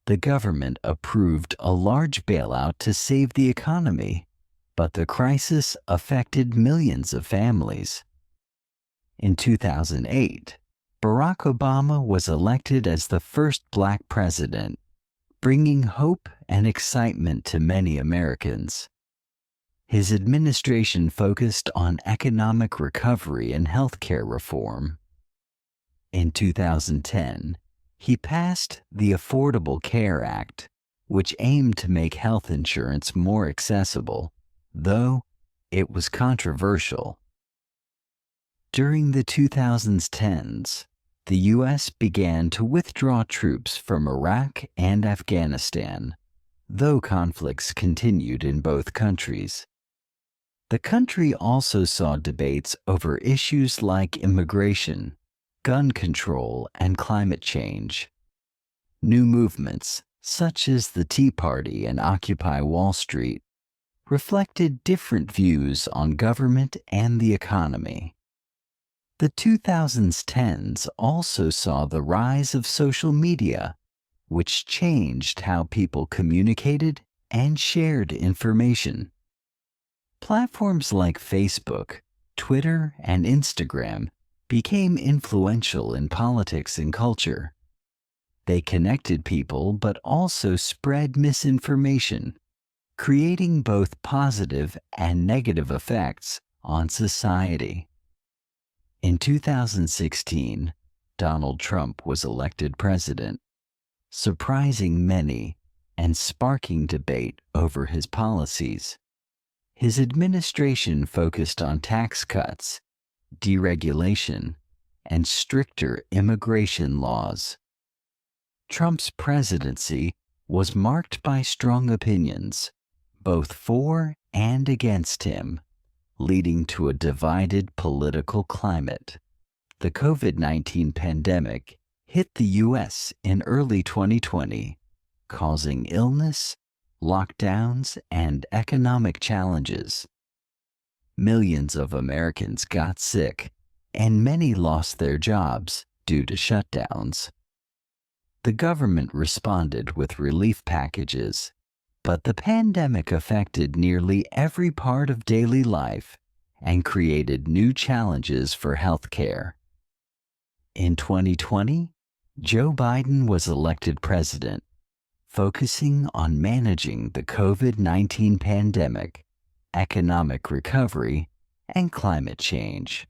The government approved a large bailout to save the economy, but the crisis affected millions of families. In 2008, Barack Obama was elected as the first Black president, bringing hope and excitement to many Americans. His administration focused on economic recovery and healthcare reform. In 2010, he passed the Affordable Care Act, which aimed to make health insurance more accessible, though it was controversial. During the 2010s, the U.S. began to withdraw troops from Iraq and Afghanistan, though conflicts continued in both countries. The country also saw debates over issues like immigration, gun control, and climate change. New movements, such as the Tea Party and Occupy Wall Street, reflected different views on government and the economy. The 2010s also saw the rise of social media, which changed how people communicated and shared information. Platforms like Facebook, Twitter, and Instagram became influential in politics and culture. They connected people but also spread misinformation, creating both positive and negative effects on society. In 2016, Donald Trump was elected president, surprising many and sparking debate over his policies. His administration focused on tax cuts, deregulation, and stricter immigration laws. Trump's presidency was marked by strong opinions, both for and against him, leading to a divided political climate. The COVID-19 pandemic hit the U.S. in early 2020, causing illness, lockdowns, and economic challenges. Millions of Americans got sick, and many lost their jobs due to shutdowns. The government responded with relief packages, but the pandemic affected nearly every part of daily life and created new challenges for healthcare. In 2020, Joe Biden was elected president, focusing on managing the COVID-19 pandemic, economic recovery, and climate change.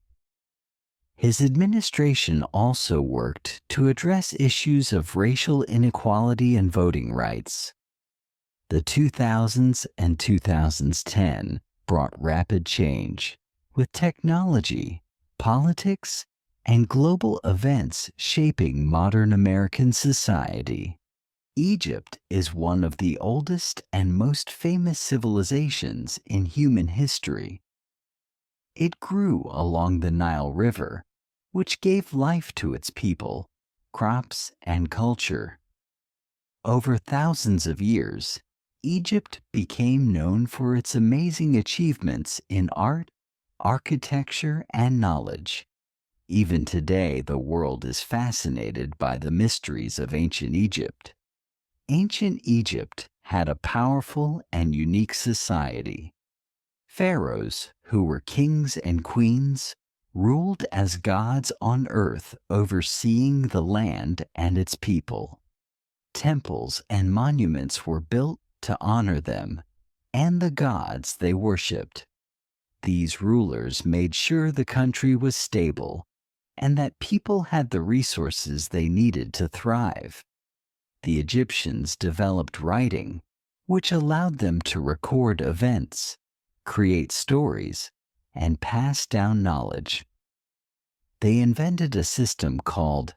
His administration also worked to address issues of racial inequality and voting rights. The 2000s and 2010 brought rapid change, with technology, politics, and global events shaping modern American society. Egypt is one of the oldest and most famous civilizations in human history. It grew along the Nile River, which gave life to its people, crops, and culture. Over thousands of years, Egypt became known for its amazing achievements in art, architecture, and knowledge. Even today, the world is fascinated by the mysteries of ancient Egypt. Ancient Egypt had a powerful and unique society. Pharaohs, who were kings and queens, ruled as gods on earth, overseeing the land and its people. Temples and monuments were built to honor them and the gods they worshipped. These rulers made sure the country was stable and that people had the resources they needed to thrive. The Egyptians developed writing, which allowed them to record events, create stories, and pass down knowledge. They invented a system called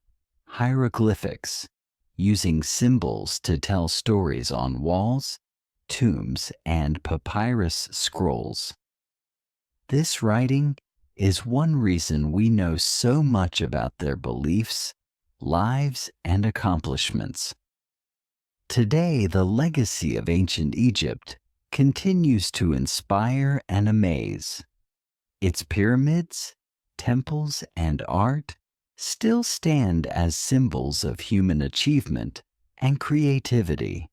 hieroglyphics, using symbols to tell stories on walls, tombs, and papyrus scrolls. This writing is one reason we know so much about their beliefs, lives, and accomplishments. Today, the legacy of ancient Egypt continues to inspire and amaze. Its pyramids, temples, and art still stand as symbols of human achievement and creativity.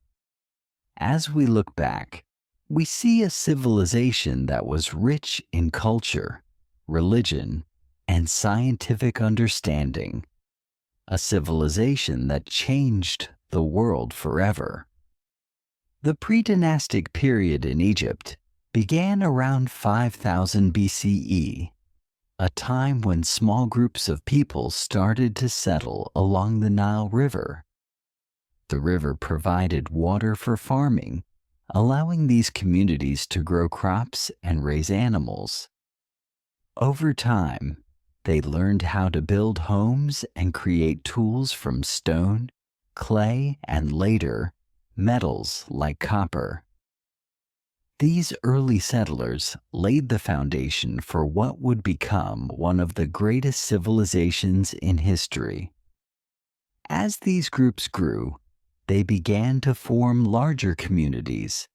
As we look back, we see a civilization that was rich in culture, religion, and scientific understanding, a civilization that changed the world forever. The pre-dynastic period in Egypt began around 5000 BCE, a time when small groups of people started to settle along the Nile River. The river provided water for farming, allowing these communities to grow crops and raise animals. Over time, they learned how to build homes and create tools from stone, clay, and later, metals like copper. These early settlers laid the foundation for what would become one of the greatest civilizations in history. As these groups grew, they began to form larger communities,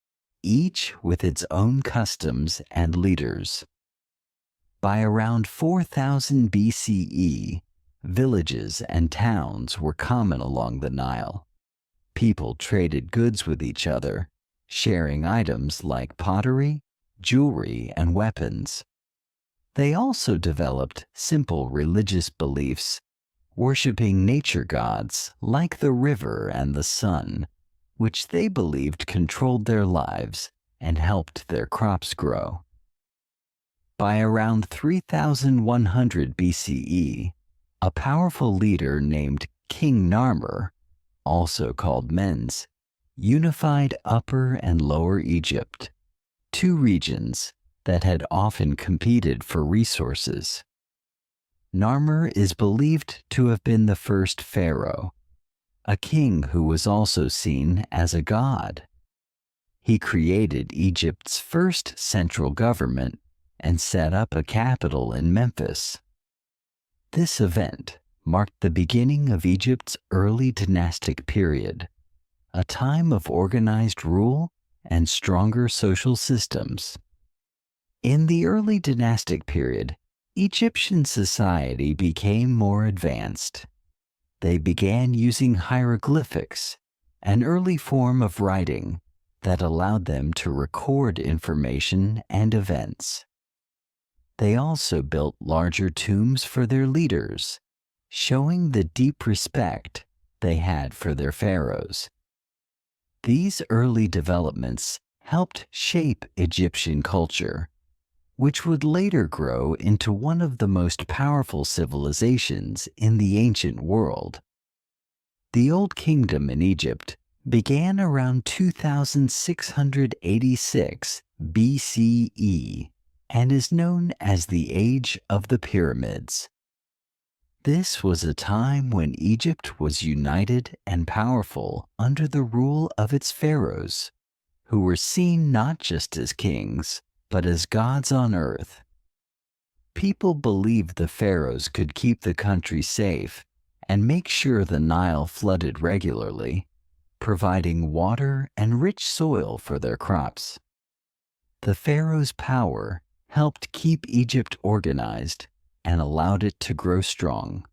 each with its own customs and leaders. By around 4000 BCE, villages and towns were common along the Nile. People traded goods with each other, sharing items like pottery, jewelry, and weapons. They also developed simple religious beliefs, worshiping nature gods like the river and the sun, which they believed controlled their lives and helped their crops grow. By around 3100 BCE, a powerful leader named King Narmer, also called Menz, unified Upper and Lower Egypt, two regions that had often competed for resources. Narmer is believed to have been the first pharaoh, a king who was also seen as a god. He created Egypt's first central government and set up a capital in Memphis. This event marked the beginning of Egypt's early dynastic period, a time of organized rule and stronger social systems. In the early dynastic period, Egyptian society became more advanced. They began using hieroglyphics, an early form of writing that allowed them to record information and events. They also built larger tombs for their leaders, showing the deep respect they had for their pharaohs. These early developments helped shape Egyptian culture, which would later grow into one of the most powerful civilizations in the ancient world. The Old Kingdom in Egypt began around 2686 BCE and is known as the Age of the Pyramids. This was a time when Egypt was united and powerful under the rule of its pharaohs, who were seen not just as kings, but as gods on earth. People believed the pharaohs could keep the country safe and make sure the Nile flooded regularly, providing water and rich soil for their crops. The pharaoh's power helped keep Egypt organized and allowed it to grow strong.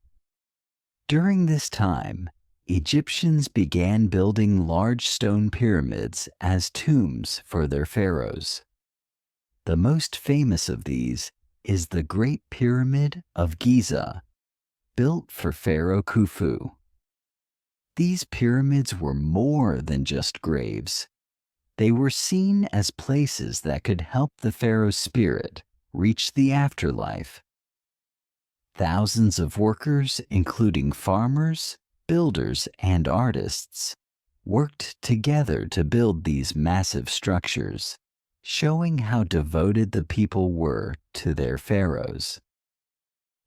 During this time, Egyptians began building large stone pyramids as tombs for their pharaohs. The most famous of these is the Great Pyramid of Giza, built for Pharaoh Khufu. These pyramids were more than just graves. They were seen as places that could help the pharaoh's spirit reach the afterlife. Thousands of workers, including farmers, builders, and artists, worked together to build these massive structures, showing how devoted the people were to their pharaohs.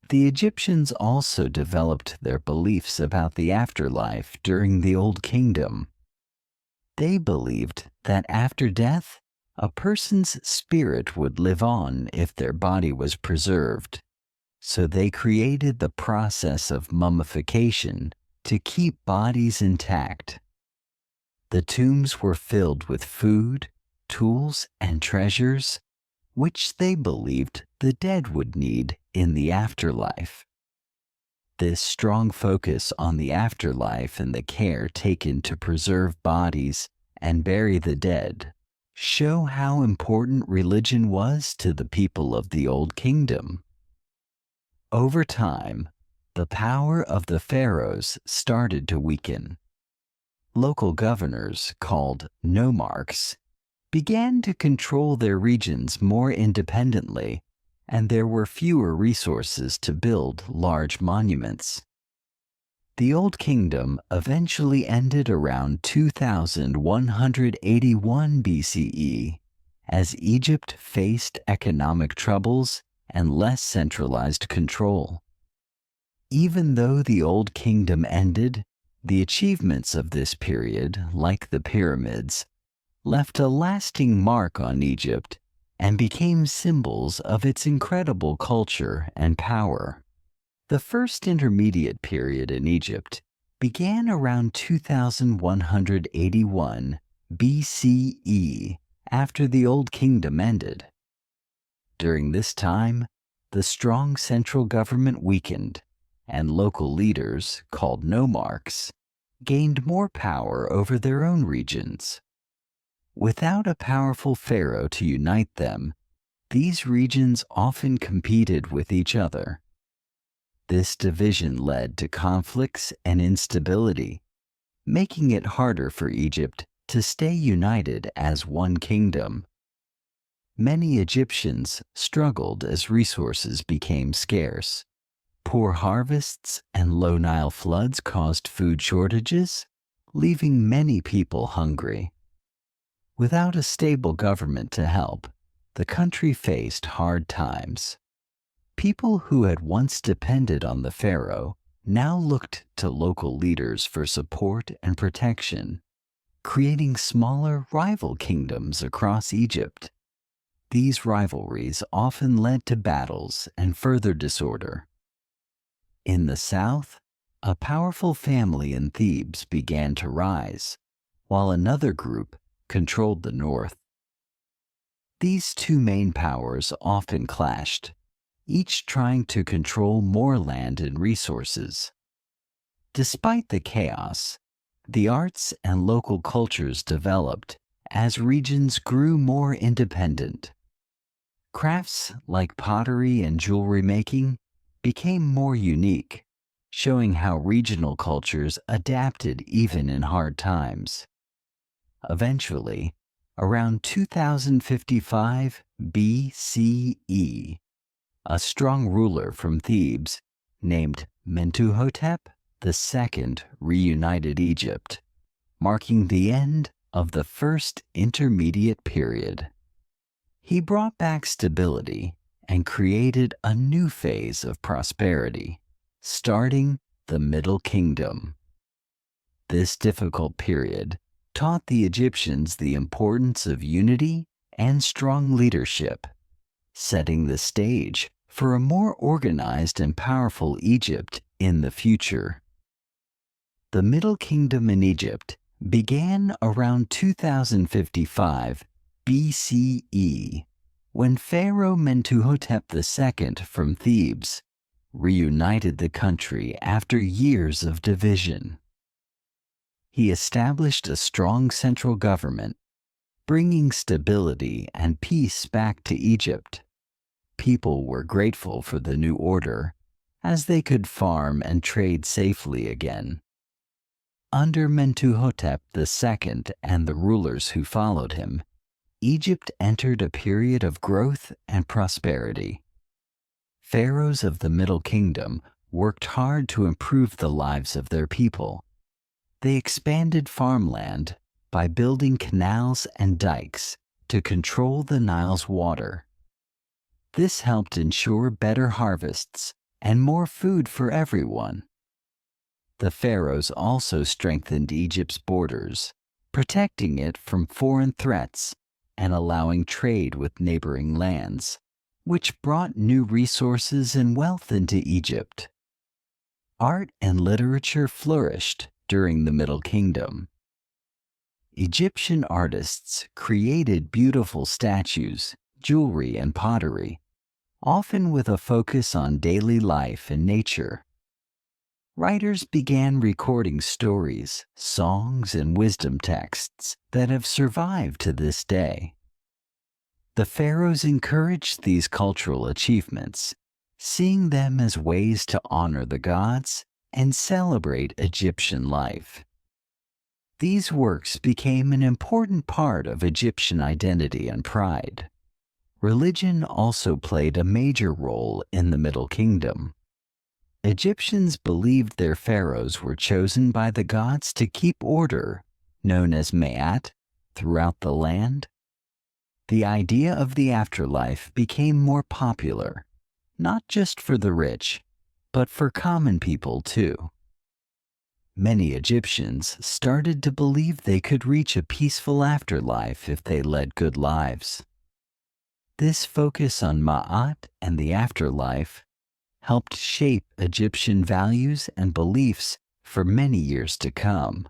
The Egyptians also developed their beliefs about the afterlife during the Old Kingdom. They believed that after death, a person's spirit would live on if their body was preserved. So they created the process of mummification to keep bodies intact. The tombs were filled with food, tools, and treasures, which they believed the dead would need in the afterlife. This strong focus on the afterlife and the care taken to preserve bodies and bury the dead show how important religion was to the people of the Old Kingdom. Over time, the power of the pharaohs started to weaken. Local governors, called nomarchs, began to control their regions more independently, and there were fewer resources to build large monuments. The Old Kingdom eventually ended around 2181 BCE as Egypt faced economic troubles and less centralized control. Even though the Old Kingdom ended, the achievements of this period, like the pyramids, left a lasting mark on Egypt and became symbols of its incredible culture and power. The first intermediate period in Egypt began around 2181 BCE after the Old Kingdom ended. During this time, the strong central government weakened, and local leaders, called nomarchs, gained more power over their own regions. Without a powerful pharaoh to unite them, these regions often competed with each other. This division led to conflicts and instability, making it harder for Egypt to stay united as one kingdom. Many Egyptians struggled as resources became scarce. Poor harvests and low Nile floods caused food shortages, leaving many people hungry. Without a stable government to help, the country faced hard times. People who had once depended on the pharaoh now looked to local leaders for support and protection, creating smaller rival kingdoms across Egypt. These rivalries often led to battles and further disorder. In the south, a powerful family in Thebes began to rise, while another group controlled the north. These two main powers often clashed, each trying to control more land and resources. Despite the chaos, the arts and local cultures developed as regions grew more independent. Crafts like pottery and jewelry making became more unique, showing how regional cultures adapted even in hard times. Eventually, around 2055 BCE, a strong ruler from Thebes named Mentuhotep II reunited Egypt, marking the end of the first intermediate period. He brought back stability and created a new phase of prosperity, starting the Middle Kingdom. This difficult period taught the Egyptians the importance of unity and strong leadership, setting the stage for a more organized and powerful Egypt in the future. The Middle Kingdom in Egypt began around 2055 BCE, when Pharaoh Mentuhotep II from Thebes reunited the country after years of division. He established a strong central government, bringing stability and peace back to Egypt. People were grateful for the new order, as they could farm and trade safely again. Under Mentuhotep II and the rulers who followed him, Egypt entered a period of growth and prosperity. Pharaohs of the Middle Kingdom worked hard to improve the lives of their people. They expanded farmland by building canals and dikes to control the Nile's water. This helped ensure better harvests and more food for everyone. The pharaohs also strengthened Egypt's borders, protecting it from foreign threats and allowing trade with neighboring lands, which brought new resources and wealth into Egypt. Art and literature flourished during the Middle Kingdom. Egyptian artists created beautiful statues, jewelry, and pottery, often with a focus on daily life and nature. Writers began recording stories, songs, and wisdom texts that have survived to this day. The pharaohs encouraged these cultural achievements, seeing them as ways to honor the gods and celebrate Egyptian life. These works became an important part of Egyptian identity and pride. Religion also played a major role in the Middle Kingdom. Egyptians believed their pharaohs were chosen by the gods to keep order, known as Ma'at, throughout the land. The idea of the afterlife became more popular, not just for the rich, but for common people too. Many Egyptians started to believe they could reach a peaceful afterlife if they led good lives. This focus on Ma'at and the afterlife helped shape Egyptian values and beliefs for many years to come.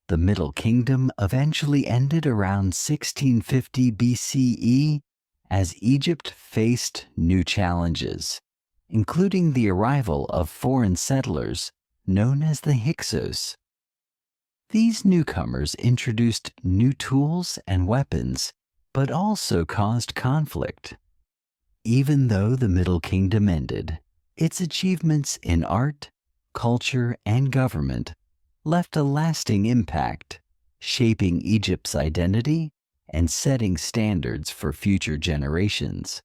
The Middle Kingdom eventually ended around 1650 BCE as Egypt faced new challenges, including the arrival of foreign settlers known as the Hyksos. These newcomers introduced new tools and weapons, but also caused conflict. Even though the Middle Kingdom ended, its achievements in art, culture, and government left a lasting impact, shaping Egypt's identity and setting standards for future generations.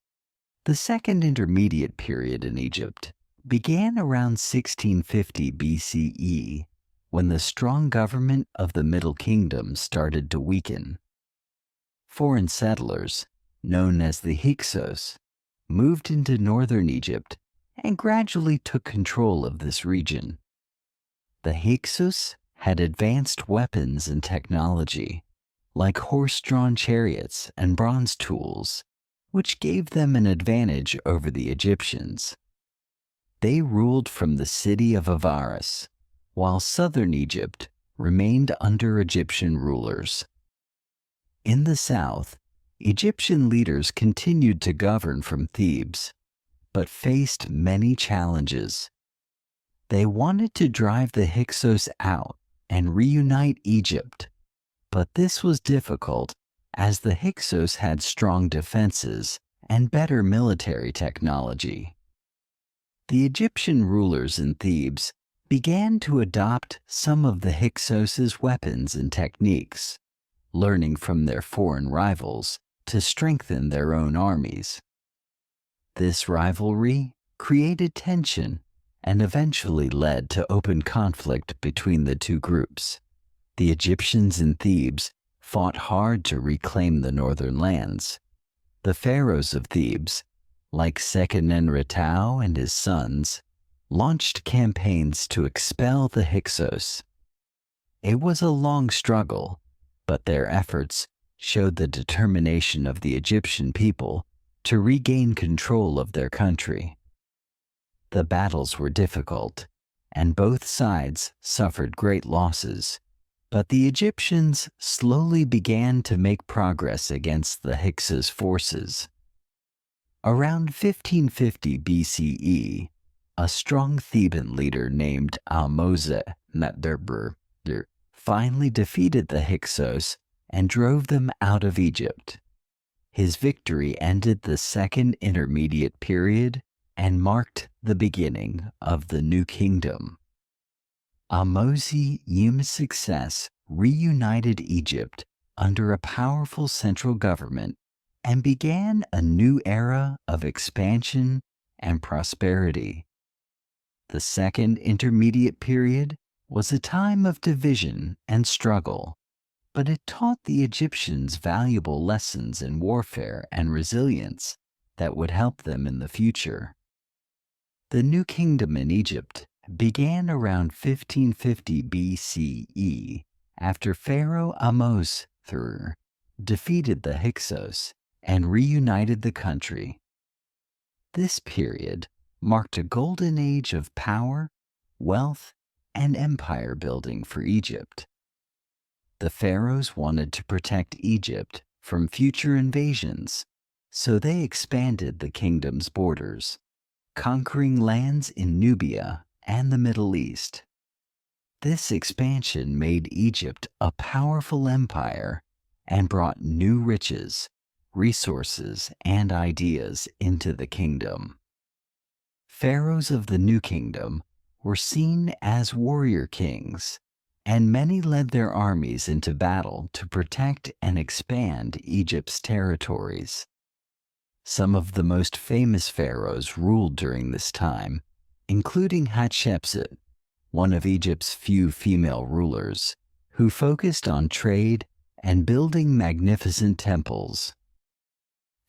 The Second Intermediate Period in Egypt began around 1650 BCE, when the strong government of the Middle Kingdom started to weaken. Foreign settlers, known as the Hyksos, moved into northern Egypt and gradually took control of this region. The Hyksos had advanced weapons and technology, like horse-drawn chariots and bronze tools, which gave them an advantage over the Egyptians. They ruled from the city of Avaris, while southern Egypt remained under Egyptian rulers. In the south, Egyptian leaders continued to govern from Thebes, but faced many challenges. They wanted to drive the Hyksos out and reunite Egypt, but this was difficult as the Hyksos had strong defenses and better military technology. The Egyptian rulers in Thebes began to adopt some of the Hyksos' weapons and techniques, learning from their foreign rivals to strengthen their own armies. This rivalry created tension and eventually led to open conflict between the two groups. The Egyptians in Thebes fought hard to reclaim the northern lands. The pharaohs of Thebes, like Seqenenretau and his sons, launched campaigns to expel the Hyksos. It was a long struggle, but their efforts showed the determination of the Egyptian people to regain control of their country. The battles were difficult, and both sides suffered great losses, but the Egyptians slowly began to make progress against the Hyksos forces. Around 1550 BCE, a strong Theban leader named Ahmose-Netderber finally defeated the Hyksos and drove them out of Egypt. His victory ended the Second Intermediate Period and marked the beginning of the New Kingdom. Ahmose-Yume's success reunited Egypt under a powerful central government and began a new era of expansion and prosperity. The Second Intermediate Period was a time of division and struggle, but it taught the Egyptians valuable lessons in warfare and resilience that would help them in the future. The New Kingdom in Egypt began around 1550 BCE after Pharaoh Ahmose III defeated the Hyksos and reunited the country. This period marked a golden age of power, wealth, and empire building for Egypt. The pharaohs wanted to protect Egypt from future invasions, so they expanded the kingdom's borders, conquering lands in Nubia and the Middle East. This expansion made Egypt a powerful empire and brought new riches, resources, and ideas into the kingdom. Pharaohs of the New Kingdom were seen as warrior kings, and many led their armies into battle to protect and expand Egypt's territories. Some of the most famous pharaohs ruled during this time, including Hatshepsut, one of Egypt's few female rulers, who focused on trade and building magnificent temples.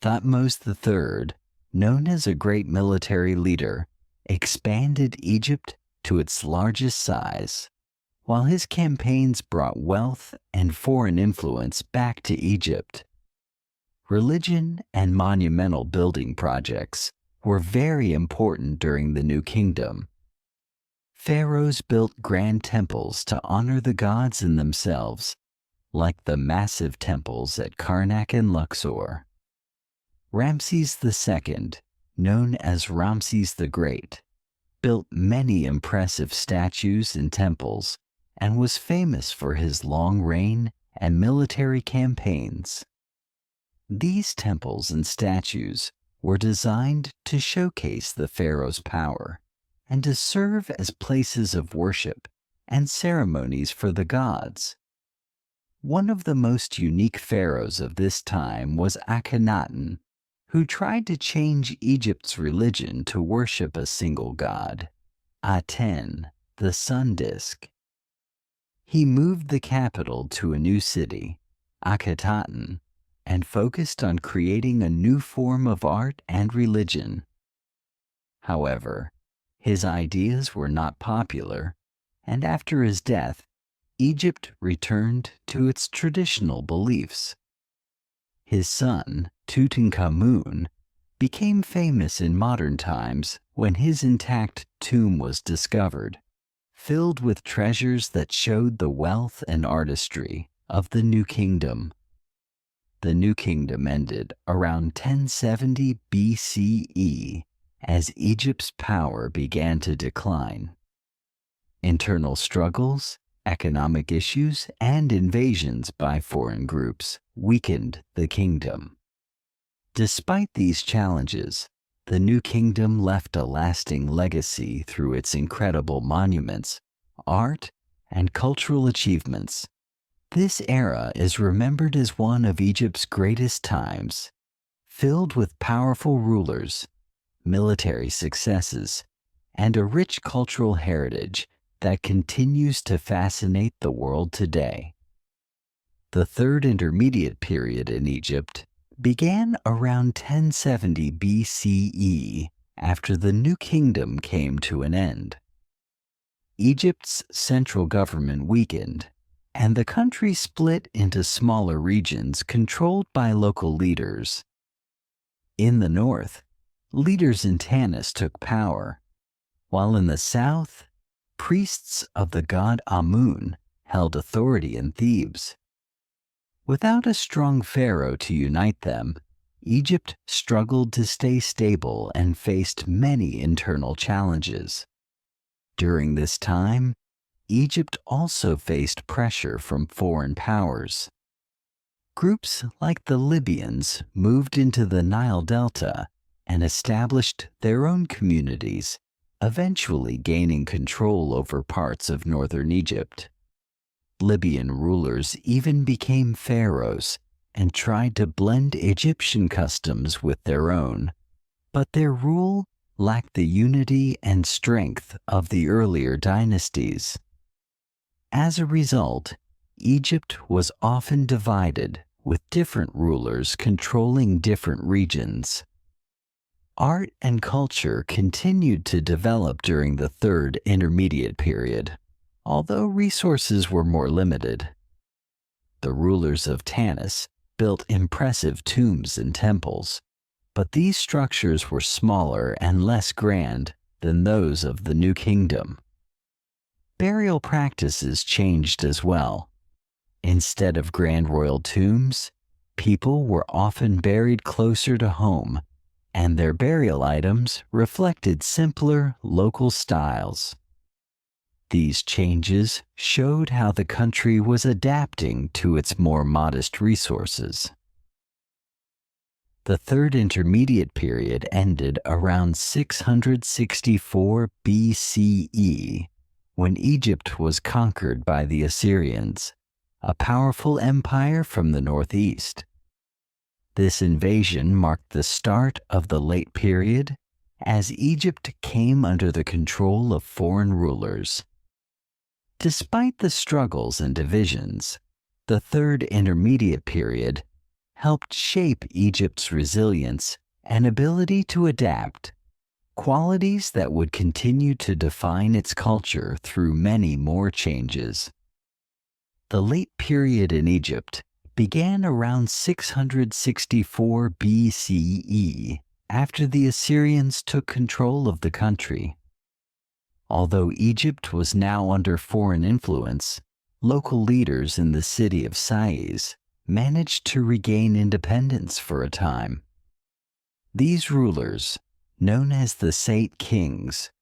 Thutmose III, known as a great military leader, expanded Egypt to its largest size, while his campaigns brought wealth and foreign influence back to Egypt. Religion and monumental building projects were very important during the New Kingdom. Pharaohs built grand temples to honor the gods and themselves, like the massive temples at Karnak and Luxor. Ramses II, known as Ramses the Great, built many impressive statues and temples and was famous for his long reign and military campaigns. These temples and statues were designed to showcase the pharaoh's power and to serve as places of worship and ceremonies for the gods. One of the most unique pharaohs of this time was Akhenaten, who tried to change Egypt's religion to worship a single god, Aten, the sun disk. He moved the capital to a new city, Akhetaten, and focused on creating a new form of art and religion. However, his ideas were not popular, and after his death, Egypt returned to its traditional beliefs. His son, Tutankhamun, became famous in modern times when his intact tomb was discovered, filled with treasures that showed the wealth and artistry of the New Kingdom. The New Kingdom ended around 1070 BCE as Egypt's power began to decline. Internal struggles, economic issues, and invasions by foreign groups weakened the kingdom. Despite these challenges, the New Kingdom left a lasting legacy through its incredible monuments, art, and cultural achievements. This era is remembered as one of Egypt's greatest times, filled with powerful rulers, military successes, and a rich cultural heritage that continues to fascinate the world today. The Third Intermediate Period in Egypt began around 1070 BCE after the New Kingdom came to an end. Egypt's central government weakened, and the country split into smaller regions controlled by local leaders. In the north, leaders in Tanis took power, while in the south, priests of the god Amun held authority in Thebes. Without a strong pharaoh to unite them, Egypt struggled to stay stable and faced many internal challenges. During this time, Egypt also faced pressure from foreign powers. Groups like the Libyans moved into the Nile Delta and established their own communities, eventually gaining control over parts of northern Egypt. Libyan rulers even became pharaohs and tried to blend Egyptian customs with their own, but their rule lacked the unity and strength of the earlier dynasties. As a result, Egypt was often divided, with different rulers controlling different regions. Art and culture continued to develop during the Third Intermediate Period, although resources were more limited. The rulers of Tanis built impressive tombs and temples, but these structures were smaller and less grand than those of the New Kingdom. Burial practices changed as well. Instead of grand royal tombs, people were often buried closer to home, and their burial items reflected simpler local styles. These changes showed how the country was adapting to its more modest resources. The Third Intermediate Period ended around 664 BCE, when Egypt was conquered by the Assyrians, a powerful empire from the northeast. This invasion marked the start of the Late Period, as Egypt came under the control of foreign rulers. Despite the struggles and divisions, the Third Intermediate Period helped shape Egypt's resilience and ability to adapt, qualities that would continue to define its culture through many more changes. The Late Period in Egypt began around 664 BCE after the Assyrians took control of the country. Although Egypt was now under foreign influence, local leaders in the city of Sais managed to regain independence for a time. These rulers, known as the Sate Kings,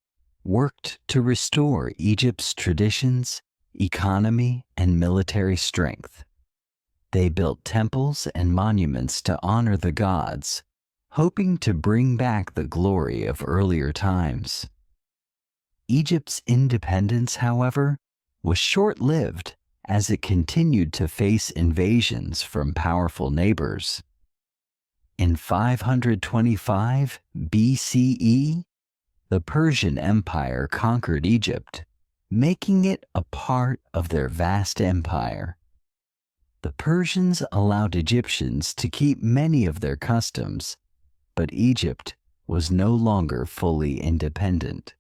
worked to restore Egypt's traditions, economy, and military strength. They built temples and monuments to honor the gods, hoping to bring back the glory of earlier times. Egypt's independence, however, was short-lived as it continued to face invasions from powerful neighbors. In 525 BCE, the Persian Empire conquered Egypt, making it a part of their vast empire. The Persians allowed Egyptians to keep many of their customs, but Egypt was no longer fully independent.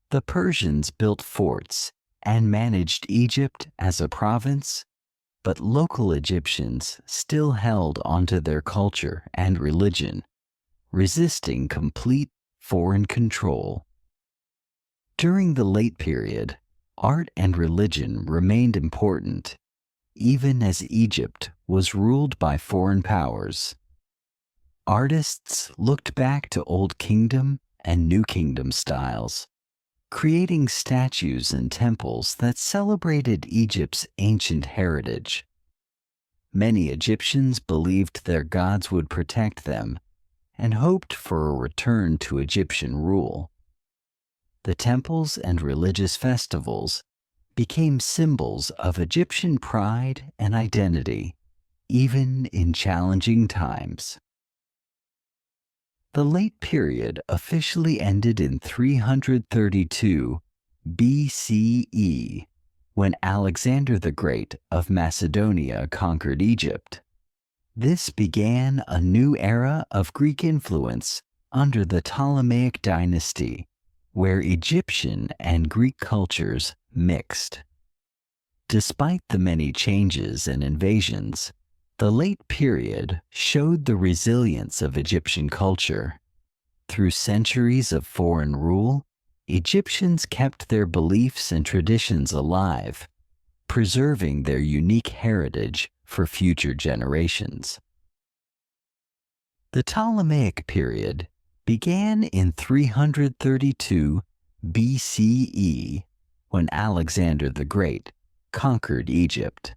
The Persians built forts and managed Egypt as a province, but local Egyptians still held onto their culture and religion, resisting complete foreign control. During the Late Period, art and religion remained important, even as Egypt was ruled by foreign powers. Artists looked back to Old Kingdom and New Kingdom styles, creating statues and temples that celebrated Egypt's ancient heritage. Many Egyptians believed their gods would protect them and hoped for a return to Egyptian rule. The temples and religious festivals became symbols of Egyptian pride and identity, even in challenging times. The Late Period officially ended in 332 BCE, when Alexander the Great of Macedonia conquered Egypt. This began a new era of Greek influence under the Ptolemaic dynasty, where Egyptian and Greek cultures mixed. Despite the many changes and invasions, the Late Period showed the resilience of Egyptian culture. Through centuries of foreign rule, Egyptians kept their beliefs and traditions alive, preserving their unique heritage for future generations. The Ptolemaic period began in 332 BCE, when Alexander the Great conquered Egypt.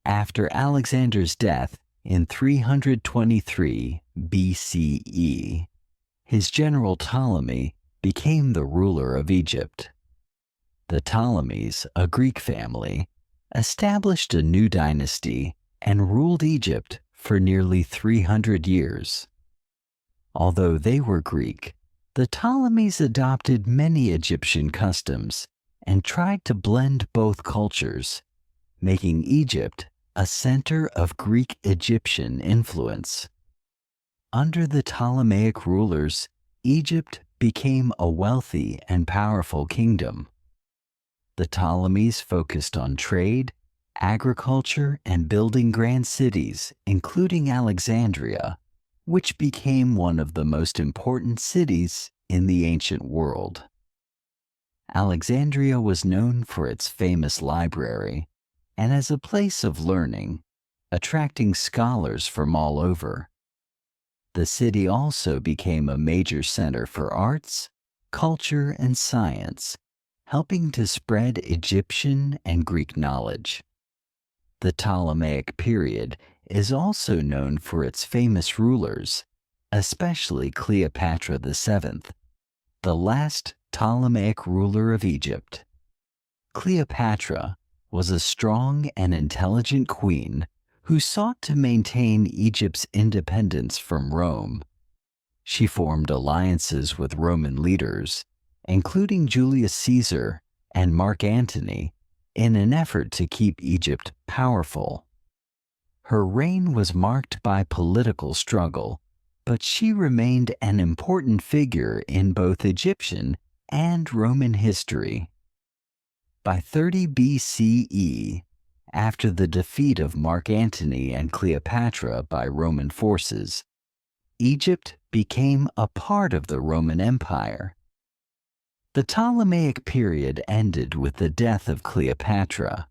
After Alexander's death in 323 BCE, his general Ptolemy became the ruler of Egypt. The Ptolemies, a Greek family, established a new dynasty and ruled Egypt for nearly 300 years. Although they were Greek, the Ptolemies adopted many Egyptian customs and tried to blend both cultures, making Egypt a center of Greek-Egyptian influence. Under the Ptolemaic rulers, Egypt became a wealthy and powerful kingdom. The Ptolemies focused on trade, agriculture, and building grand cities, including Alexandria, which became one of the most important cities in the ancient world. Alexandria was known for its famous library and as a place of learning, attracting scholars from all over. The city also became a major center for arts, culture, and science, helping to spread Egyptian and Greek knowledge. The Ptolemaic period is also known for its famous rulers, especially Cleopatra VII, the last Ptolemaic ruler of Egypt. Cleopatra was a strong and intelligent queen who sought to maintain Egypt's independence from Rome. She formed alliances with Roman leaders, including Julius Caesar and Mark Antony, in an effort to keep Egypt powerful. Her reign was marked by political struggle, but she remained an important figure in both Egyptian and Roman history. By 30 BCE, after the defeat of Mark Antony and Cleopatra by Roman forces, Egypt became a part of the Roman Empire. The Ptolemaic period ended with the death of Cleopatra,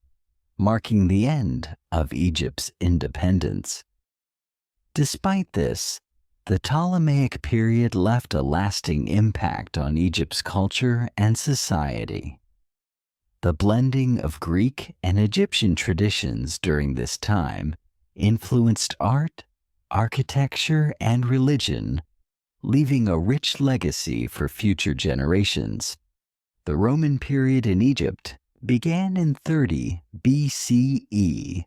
marking the end of Egypt's independence. Despite this, the Ptolemaic period left a lasting impact on Egypt's culture and society. The blending of Greek and Egyptian traditions during this time influenced art, architecture, and religion, leaving a rich legacy for future generations. The Roman period in Egypt began in 30 BCE,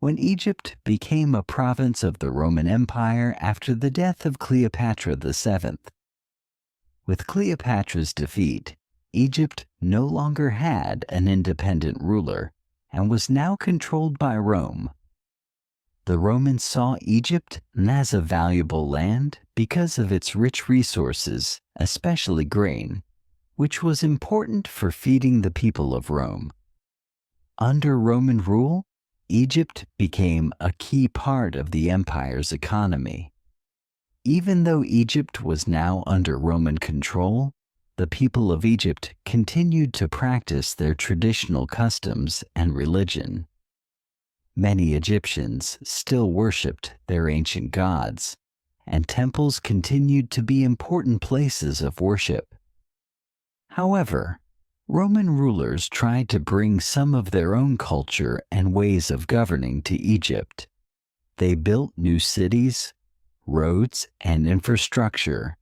when Egypt became a province of the Roman Empire after the death of Cleopatra VII. With Cleopatra's defeat, Egypt no longer had an independent ruler and was now controlled by Rome. The Romans saw Egypt as a valuable land because of its rich resources, especially grain, which was important for feeding the people of Rome. Under Roman rule, Egypt became a key part of the empire's economy. Even though Egypt was now under Roman control, the people of Egypt continued to practice their traditional customs and religion. Many Egyptians still worshipped their ancient gods, and temples continued to be important places of worship. However, Roman rulers tried to bring some of their own culture and ways of governing to Egypt. They built new cities, roads, and infrastructure,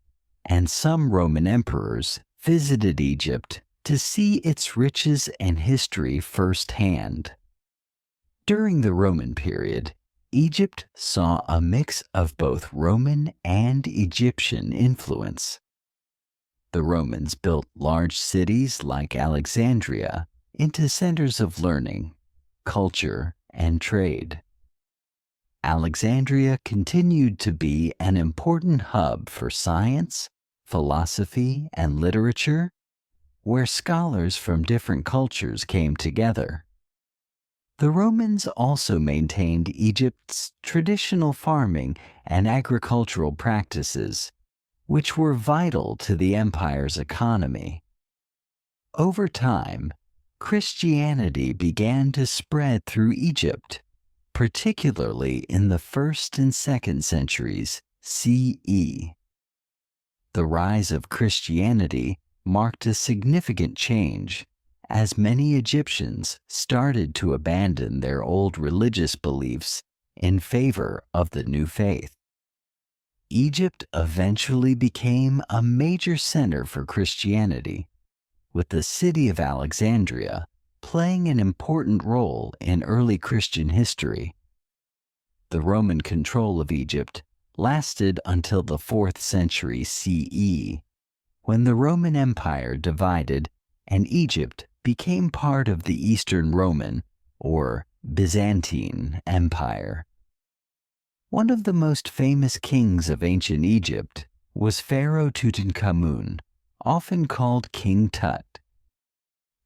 and some Roman emperors visited Egypt to see its riches and history firsthand. During the Roman period, Egypt saw a mix of both Roman and Egyptian influence. The Romans built large cities like Alexandria into centers of learning, culture, and trade. Alexandria continued to be an important hub for science, philosophy, and literature, where scholars from different cultures came together. The Romans also maintained Egypt's traditional farming and agricultural practices, which were vital to the empire's economy. Over time, Christianity began to spread through Egypt, particularly in the 1st and 2nd centuries CE. The rise of Christianity marked a significant change, as many Egyptians started to abandon their old religious beliefs in favor of the new faith. Egypt eventually became a major center for Christianity, with the city of Alexandria playing an important role in early Christian history. The Roman control of Egypt lasted until the 4th century CE, when the Roman Empire divided and Egypt became part of the Eastern Roman, or Byzantine, Empire. One of the most famous kings of ancient Egypt was Pharaoh Tutankhamun, often called King Tut.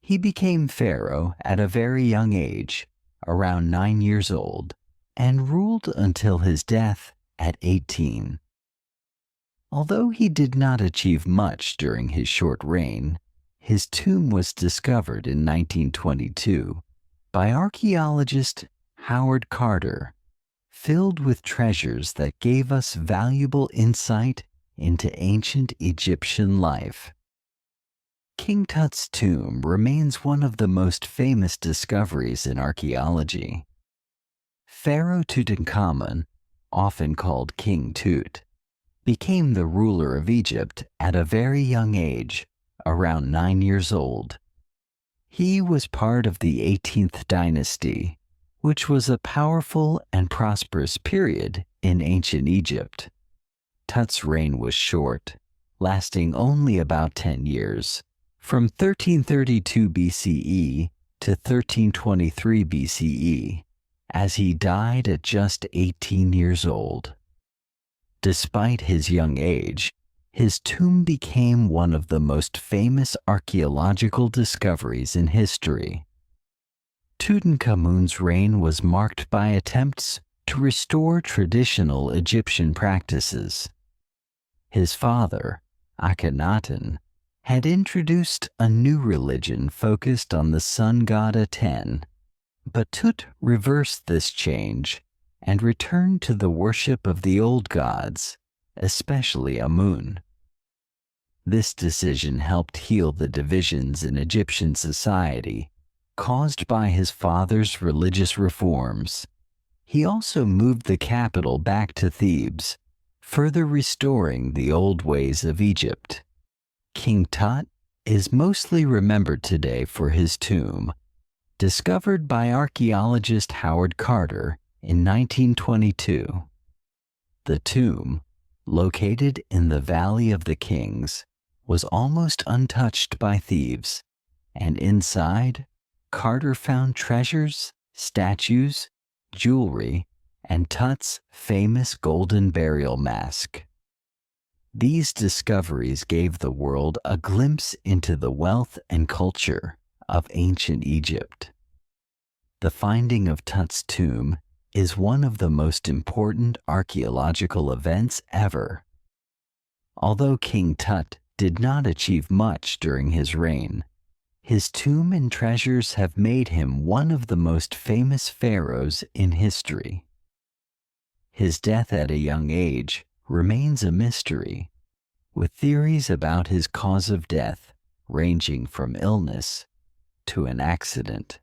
He became pharaoh at a very young age, around 9 years old, and ruled until his death at 18. Although he did not achieve much during his short reign, his tomb was discovered in 1922 by archaeologist Howard Carter, filled with treasures that gave us valuable insight into ancient Egyptian life. King Tut's tomb remains one of the most famous discoveries in archaeology. Pharaoh Tutankhamun, often called King Tut, became the ruler of Egypt at a very young age, around 9 years old. He was part of the 18th dynasty, which was a powerful and prosperous period in ancient Egypt. Tut's reign was short, lasting only about 10 years, from 1332 BCE to 1323 BCE, as he died at just 18 years old. Despite his young age, his tomb became one of the most famous archaeological discoveries in history. Tutankhamun's reign was marked by attempts to restore traditional Egyptian practices. His father, Akhenaten, had introduced a new religion focused on the sun god Aten, but Tut reversed this change and returned to the worship of the old gods, especially Amun. This decision helped heal the divisions in Egyptian society caused by his father's religious reforms. He also moved the capital back to Thebes, further restoring the old ways of Egypt. King Tut is mostly remembered today for his tomb, discovered by archaeologist Howard Carter in 1922. The tomb, located in the Valley of the Kings, was almost untouched by thieves, and inside, Carter found treasures, statues, jewelry, and Tut's famous golden burial mask. These discoveries gave the world a glimpse into the wealth and culture of ancient Egypt. The finding of Tut's tomb is one of the most important archaeological events ever. Although King Tut did not achieve much during his reign, his tomb and treasures have made him one of the most famous pharaohs in history. His death at a young age remains a mystery, with theories about his cause of death ranging from illness to an accident.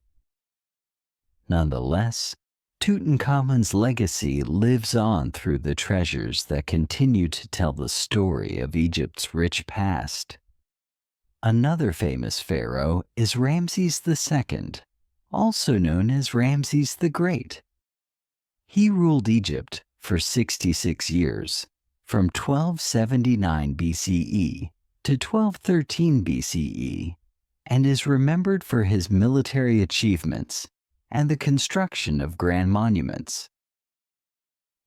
Nonetheless, Tutankhamun's legacy lives on through the treasures that continue to tell the story of Egypt's rich past. Another famous pharaoh is Ramses II, also known as Ramses the Great. He ruled Egypt for 66 years, from 1279 BCE to 1213 BCE, and is remembered for his military achievements and the construction of grand monuments.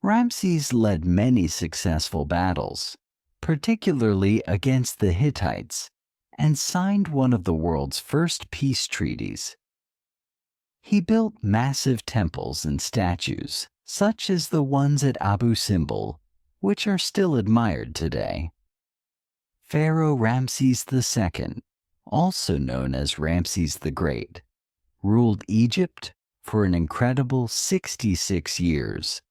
Ramses led many successful battles, particularly against the Hittites, and signed one of the world's first peace treaties. He built massive temples and statues, such as the ones at Abu Simbel, which are still admired today. Pharaoh Ramses II, also known as Ramses the Great, ruled Egypt for an incredible 66 years,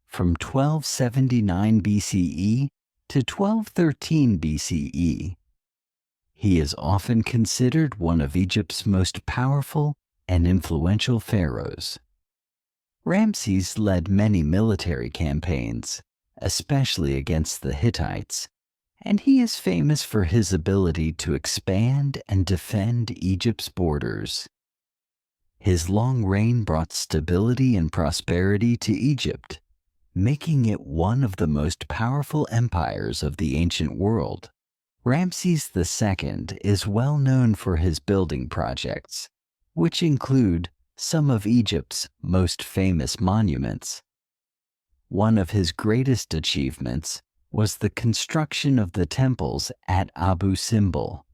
from 1279 BCE to 1213 BCE. He is often considered one of Egypt's most powerful and influential pharaohs. Ramses led many military campaigns, especially against the Hittites, and he is famous for his ability to expand and defend Egypt's borders. His long reign brought stability and prosperity to Egypt, making it one of the most powerful empires of the ancient world. Ramses II is well known for his building projects, which include some of Egypt's most famous monuments. One of his greatest achievements was the construction of the temples at Abu Simbel,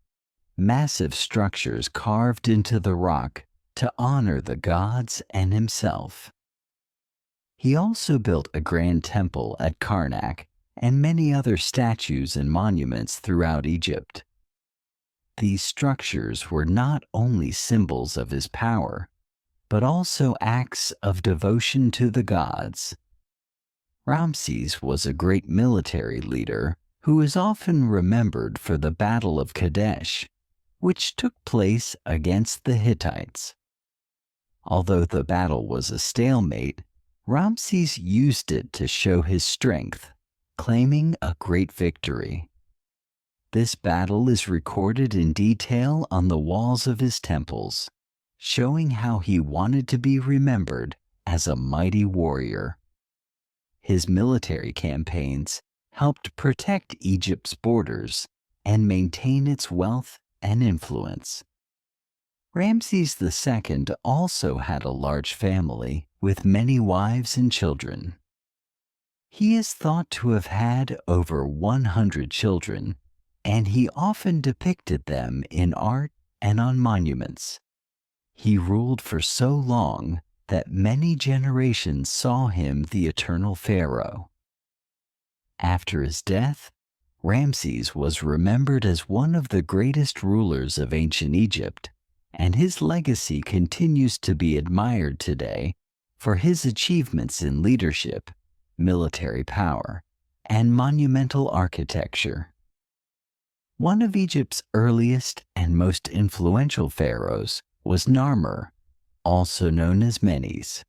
massive structures carved into the rock to honor the gods and himself. He also built a grand temple at Karnak and many other statues and monuments throughout Egypt. These structures were not only symbols of his power, but also acts of devotion to the gods. Ramses was a great military leader who is often remembered for the Battle of Kadesh, which took place against the Hittites. Although the battle was a stalemate, Ramses used it to show his strength, claiming a great victory. This battle is recorded in detail on the walls of his temples, showing how he wanted to be remembered as a mighty warrior. His military campaigns helped protect Egypt's borders and maintain its wealth and influence. Ramses II also had a large family with many wives and children. He is thought to have had over 100 children, and he often depicted them in art and on monuments. He ruled for so long that many generations saw him the eternal pharaoh. After his death, Ramses was remembered as one of the greatest rulers of ancient Egypt, and his legacy continues to be admired today for his achievements in leadership, military power, and monumental architecture. One of Egypt's earliest and most influential pharaohs was Narmer, also known as Menes.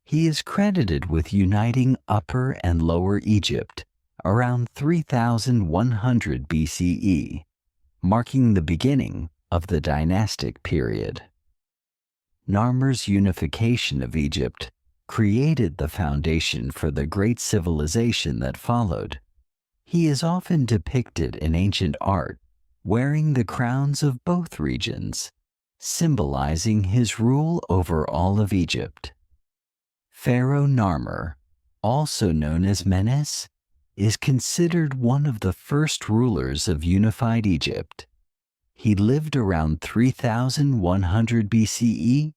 He is credited with uniting Upper and Lower Egypt around 3100 BCE, marking the beginning of the dynastic period. Narmer's unification of Egypt created the foundation for the great civilization that followed. He is often depicted in ancient art wearing the crowns of both regions, symbolizing his rule over all of Egypt. Pharaoh Narmer, also known as Menes, is considered one of the first rulers of unified Egypt. He lived around 3100 BCE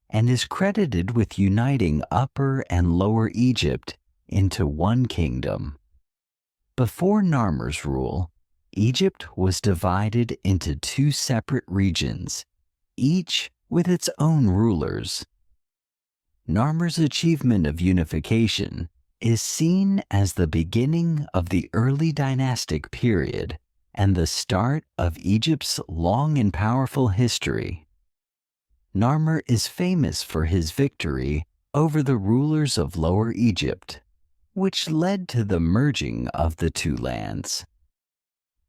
and is credited with uniting Upper and Lower Egypt into one kingdom. Before Narmer's rule, Egypt was divided into two separate regions, each with its own rulers. Narmer's achievement of unification is seen as the beginning of the early dynastic period and the start of Egypt's long and powerful history. Narmer is famous for his victory over the rulers of Lower Egypt, which led to the merging of the two lands.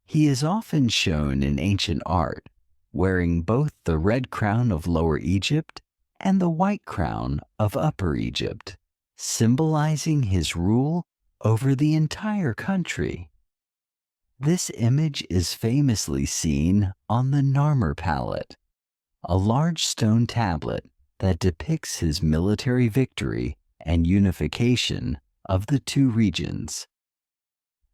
He is often shown in ancient art, wearing both the red crown of Lower Egypt and the white crown of Upper Egypt, symbolizing his rule over the entire country. This image is famously seen on the Narmer palette, a large stone tablet that depicts his military victory and unification of the two regions.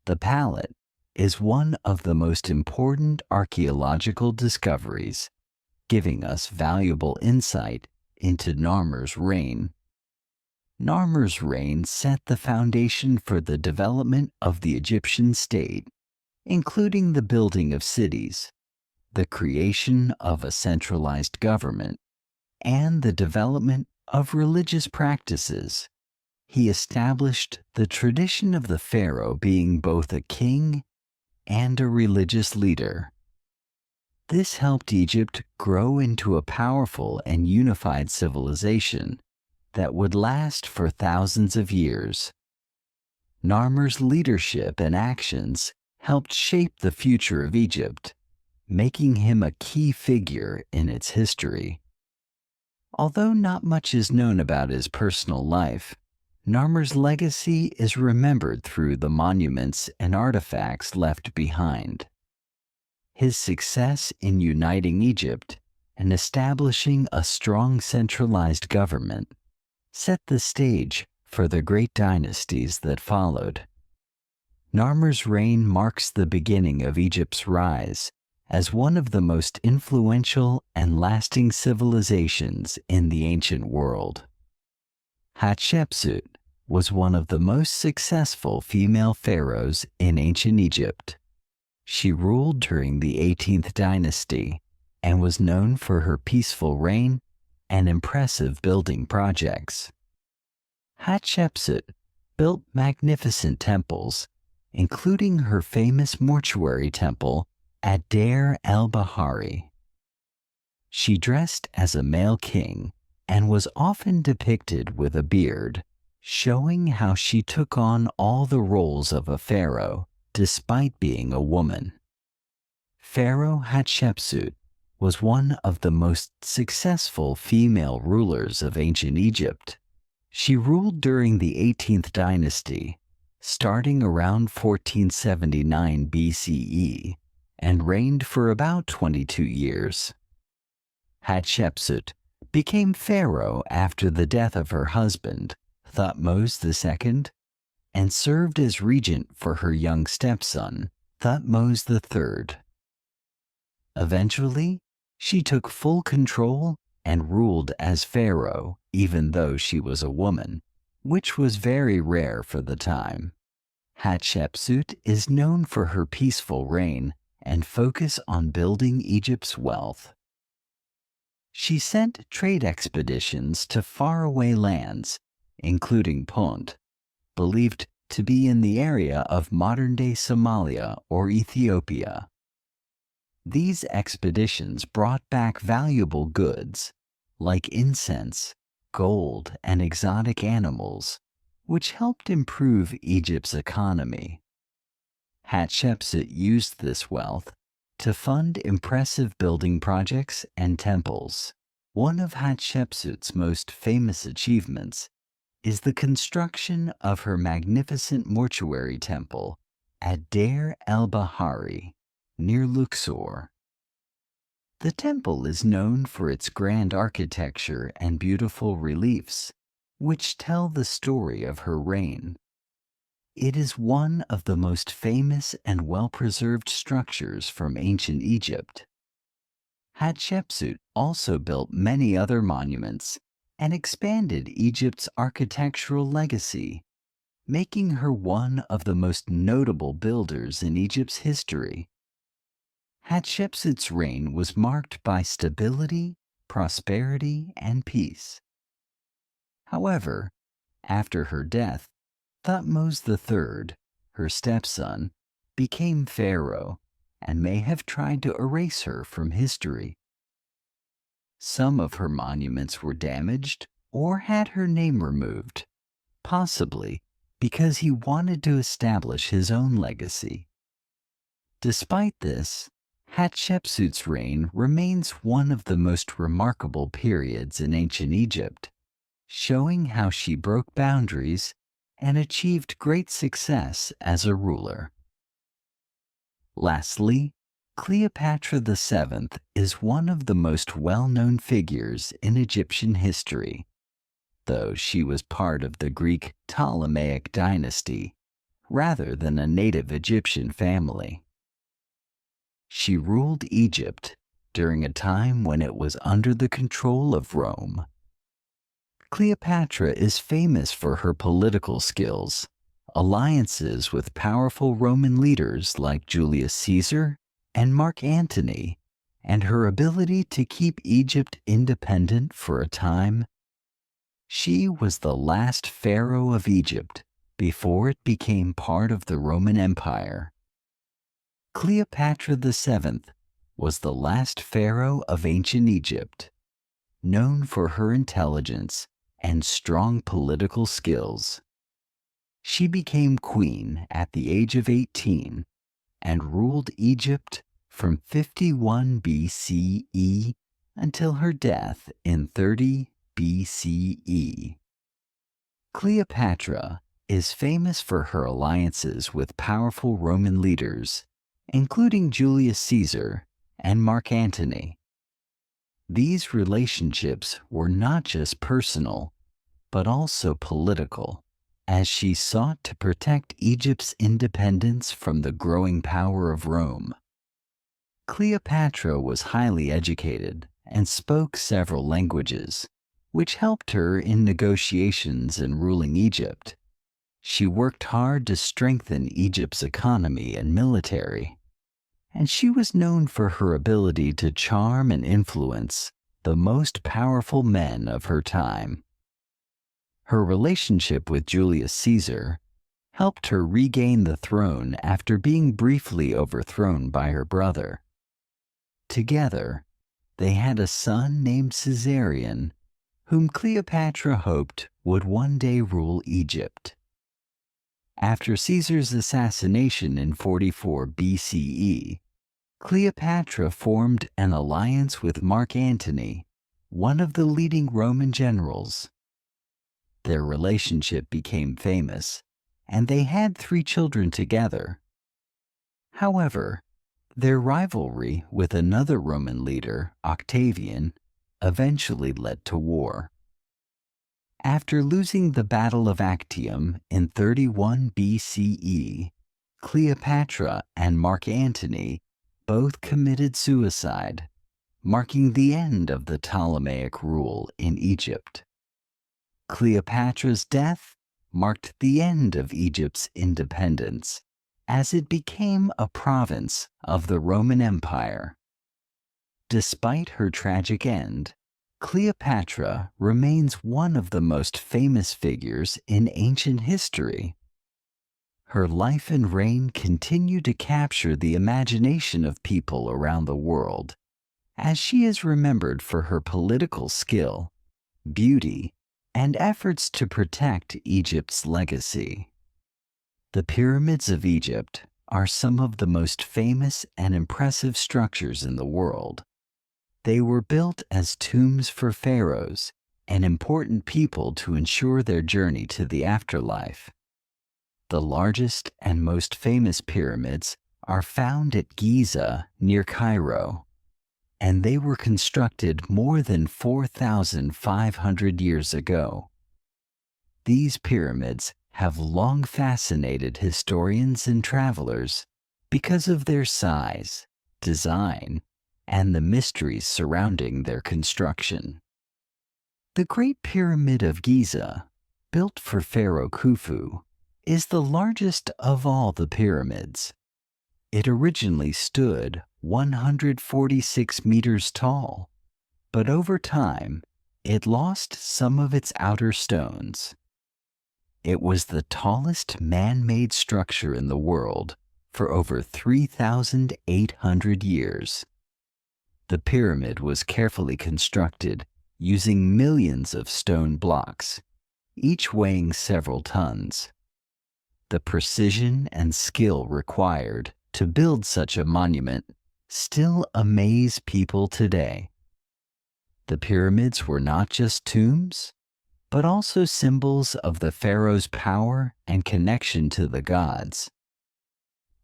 The palette is one of the most important archaeological discoveries, giving us valuable insight into Narmer's reign. Narmer's reign set the foundation for the development of the Egyptian state, including the building of cities, the creation of a centralized government, and the development of religious practices. He established the tradition of the pharaoh being both a king and a religious leader. This helped Egypt grow into a powerful and unified civilization that would last for thousands of years. Narmer's leadership and actions helped shape the future of Egypt, making him a key figure in its history. Although not much is known about his personal life, Narmer's legacy is remembered through the monuments and artifacts left behind. His success in uniting Egypt and establishing a strong centralized government set the stage for the great dynasties that followed. Narmer's reign marks the beginning of Egypt's rise as one of the most influential and lasting civilizations in the ancient world. Hatshepsut was one of the most successful female pharaohs in ancient Egypt. She ruled during the 18th dynasty and was known for her peaceful reign and impressive building projects. Hatshepsut built magnificent temples, including her famous mortuary temple at Deir el-Bahari. She dressed as a male king and was often depicted with a beard, showing how she took on all the roles of a pharaoh despite being a woman. Pharaoh Hatshepsut was one of the most successful female rulers of ancient Egypt. She ruled during the 18th dynasty, starting around 1479 BCE, and reigned for about 22 years. Hatshepsut became pharaoh after the death of her husband, Thutmose II, and served as regent for her young stepson, Thutmose III. Eventually, she took full control and ruled as pharaoh even though she was a woman, which was very rare for the time. Hatshepsut is known for her peaceful reign and focus on building Egypt's wealth. She sent trade expeditions to faraway lands, including Punt, believed to be in the area of modern-day Somalia or Ethiopia. These expeditions brought back valuable goods, like incense, gold, and exotic animals, which helped improve Egypt's economy. Hatshepsut used this wealth to fund impressive building projects and temples. One of Hatshepsut's most famous achievements is the construction of her magnificent mortuary temple at Deir el-Bahari, near Luxor. The temple is known for its grand architecture and beautiful reliefs, which tell the story of her reign. It is one of the most famous and well-preserved structures from ancient Egypt. Hatshepsut also built many other monuments and expanded Egypt's architectural legacy, making her one of the most notable builders in Egypt's history. Hatshepsut's reign was marked by stability, prosperity, and peace. However, after her death, Thutmose III, her stepson, became pharaoh and may have tried to erase her from history. Some of her monuments were damaged or had her name removed, possibly because he wanted to establish his own legacy. Despite this, Hatshepsut's reign remains one of the most remarkable periods in ancient Egypt, showing how she broke boundaries and achieved great success as a ruler. Lastly, Cleopatra VII is one of the most well-known figures in Egyptian history, though she was part of the Greek Ptolemaic dynasty rather than a native Egyptian family. She ruled Egypt during a time when it was under the control of Rome. Cleopatra is famous for her political skills, alliances with powerful Roman leaders like Julius Caesar and Mark Antony, and her ability to keep Egypt independent for a time. She was the last pharaoh of Egypt before it became part of the Roman Empire. Cleopatra VII was the last pharaoh of ancient Egypt, known for her intelligence and strong political skills. She became queen at the age of 18 and ruled Egypt from 51 BCE until her death in 30 BCE. Cleopatra is famous for her alliances with powerful Roman leaders, including Julius Caesar and Mark Antony. These relationships were not just personal, but also political, as she sought to protect Egypt's independence from the growing power of Rome. Cleopatra was highly educated and spoke several languages, which helped her in negotiations and ruling Egypt. She worked hard to strengthen Egypt's economy and military, and she was known for her ability to charm and influence the most powerful men of her time. Her relationship with Julius Caesar helped her regain the throne after being briefly overthrown by her brother. Together, they had a son named Caesarion, whom Cleopatra hoped would one day rule Egypt. After Caesar's assassination in 44 BCE, Cleopatra formed an alliance with Mark Antony, one of the leading Roman generals. Their relationship became famous, and they had 3 children together. However, their rivalry with another Roman leader, Octavian, eventually led to war. After losing the Battle of Actium in 31 BCE, Cleopatra and Mark Antony both committed suicide, marking the end of the Ptolemaic rule in Egypt. Cleopatra's death marked the end of Egypt's independence, as it became a province of the Roman Empire. Despite her tragic end, Cleopatra remains one of the most famous figures in ancient history. Her life and reign continue to capture the imagination of people around the world, as she is remembered for her political skill, beauty, and efforts to protect Egypt's legacy. The pyramids of Egypt are some of the most famous and impressive structures in the world. They were built as tombs for pharaohs and important people to ensure their journey to the afterlife. The largest and most famous pyramids are found at Giza near Cairo, and they were constructed more than 4,500 years ago. These pyramids have long fascinated historians and travelers because of their size, design, and the mysteries surrounding their construction. The Great Pyramid of Giza, built for Pharaoh Khufu, is the largest of all the pyramids. It originally stood 146 meters tall, but over time, it lost some of its outer stones. It was the tallest man-made structure in the world for over 3,800 years. The pyramid was carefully constructed using millions of stone blocks, each weighing several tons. The precision and skill required to build such a monument still amaze people today. The pyramids were not just tombs, but also symbols of the pharaoh's power and connection to the gods.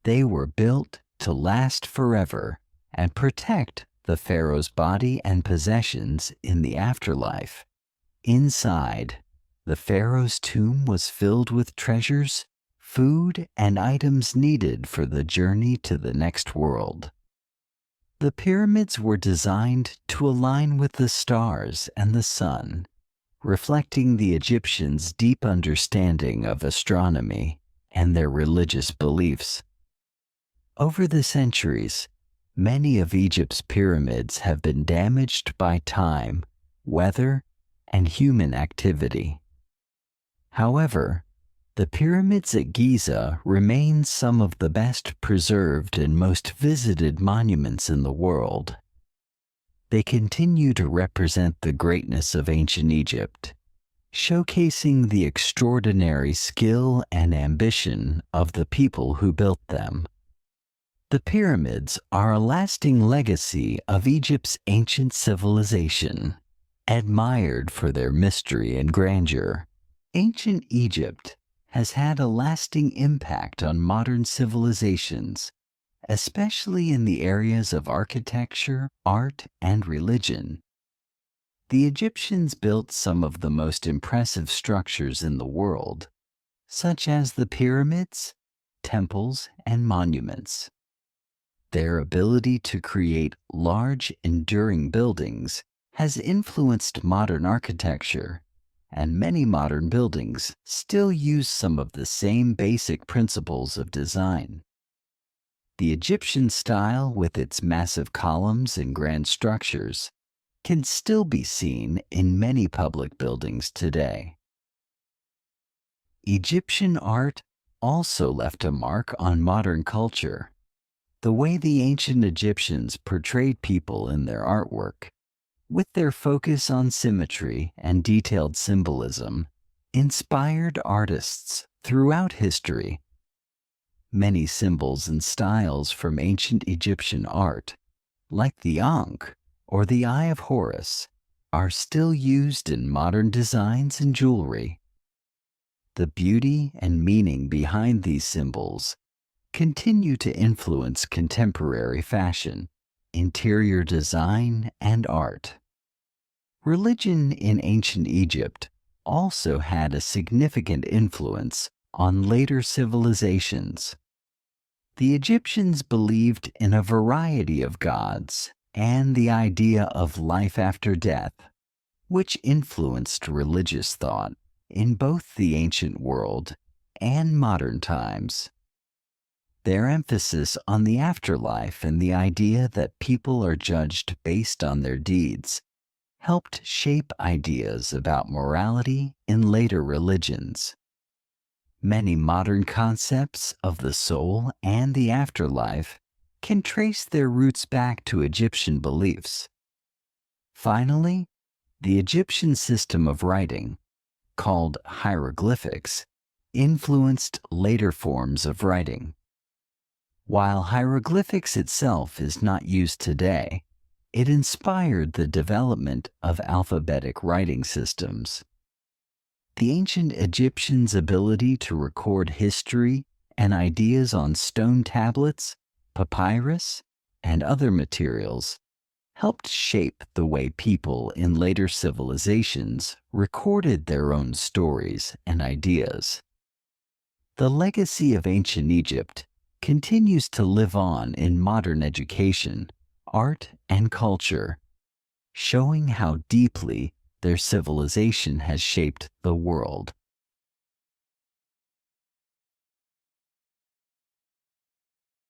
They were built to last forever and protect the pharaoh's body and possessions in the afterlife. Inside, the pharaoh's tomb was filled with treasures, food, and items needed for the journey to the next world. The pyramids were designed to align with the stars and the sun, reflecting the Egyptians' deep understanding of astronomy and their religious beliefs. Over the centuries, many of Egypt's pyramids have been damaged by time, weather, and human activity. However, the pyramids at Giza remain some of the best preserved and most visited monuments in the world. They continue to represent the greatness of ancient Egypt, showcasing the extraordinary skill and ambition of the people who built them. The pyramids are a lasting legacy of Egypt's ancient civilization, admired for their mystery and grandeur. Ancient Egypt has had a lasting impact on modern civilizations, especially in the areas of architecture, art, and religion. The Egyptians built some of the most impressive structures in the world, such as the pyramids, temples, and monuments. Their ability to create large, enduring buildings has influenced modern architecture, and many modern buildings still use some of the same basic principles of design. The Egyptian style, with its massive columns and grand structures, can still be seen in many public buildings today. Egyptian art also left a mark on modern culture. The way the ancient Egyptians portrayed people in their artwork, with their focus on symmetry and detailed symbolism, inspired artists throughout history. Many symbols and styles from ancient Egyptian art, like the Ankh or the Eye of Horus, are still used in modern designs and jewelry. The beauty and meaning behind these symbols continue to influence contemporary fashion, interior design, and art. Religion in ancient Egypt also had a significant influence on later civilizations. The Egyptians believed in a variety of gods and the idea of life after death, which influenced religious thought in both the ancient world and modern times. Their emphasis on the afterlife and the idea that people are judged based on their deeds helped shape ideas about morality in later religions. Many modern concepts of the soul and the afterlife can trace their roots back to Egyptian beliefs. Finally, the Egyptian system of writing, called hieroglyphics, influenced later forms of writing. While hieroglyphics itself is not used today, it inspired the development of alphabetic writing systems. The ancient Egyptians' ability to record history and ideas on stone tablets, papyrus, and other materials helped shape the way people in later civilizations recorded their own stories and ideas. The legacy of ancient Egypt continues to live on in modern education, art, and culture, showing how deeply their civilization has shaped the world.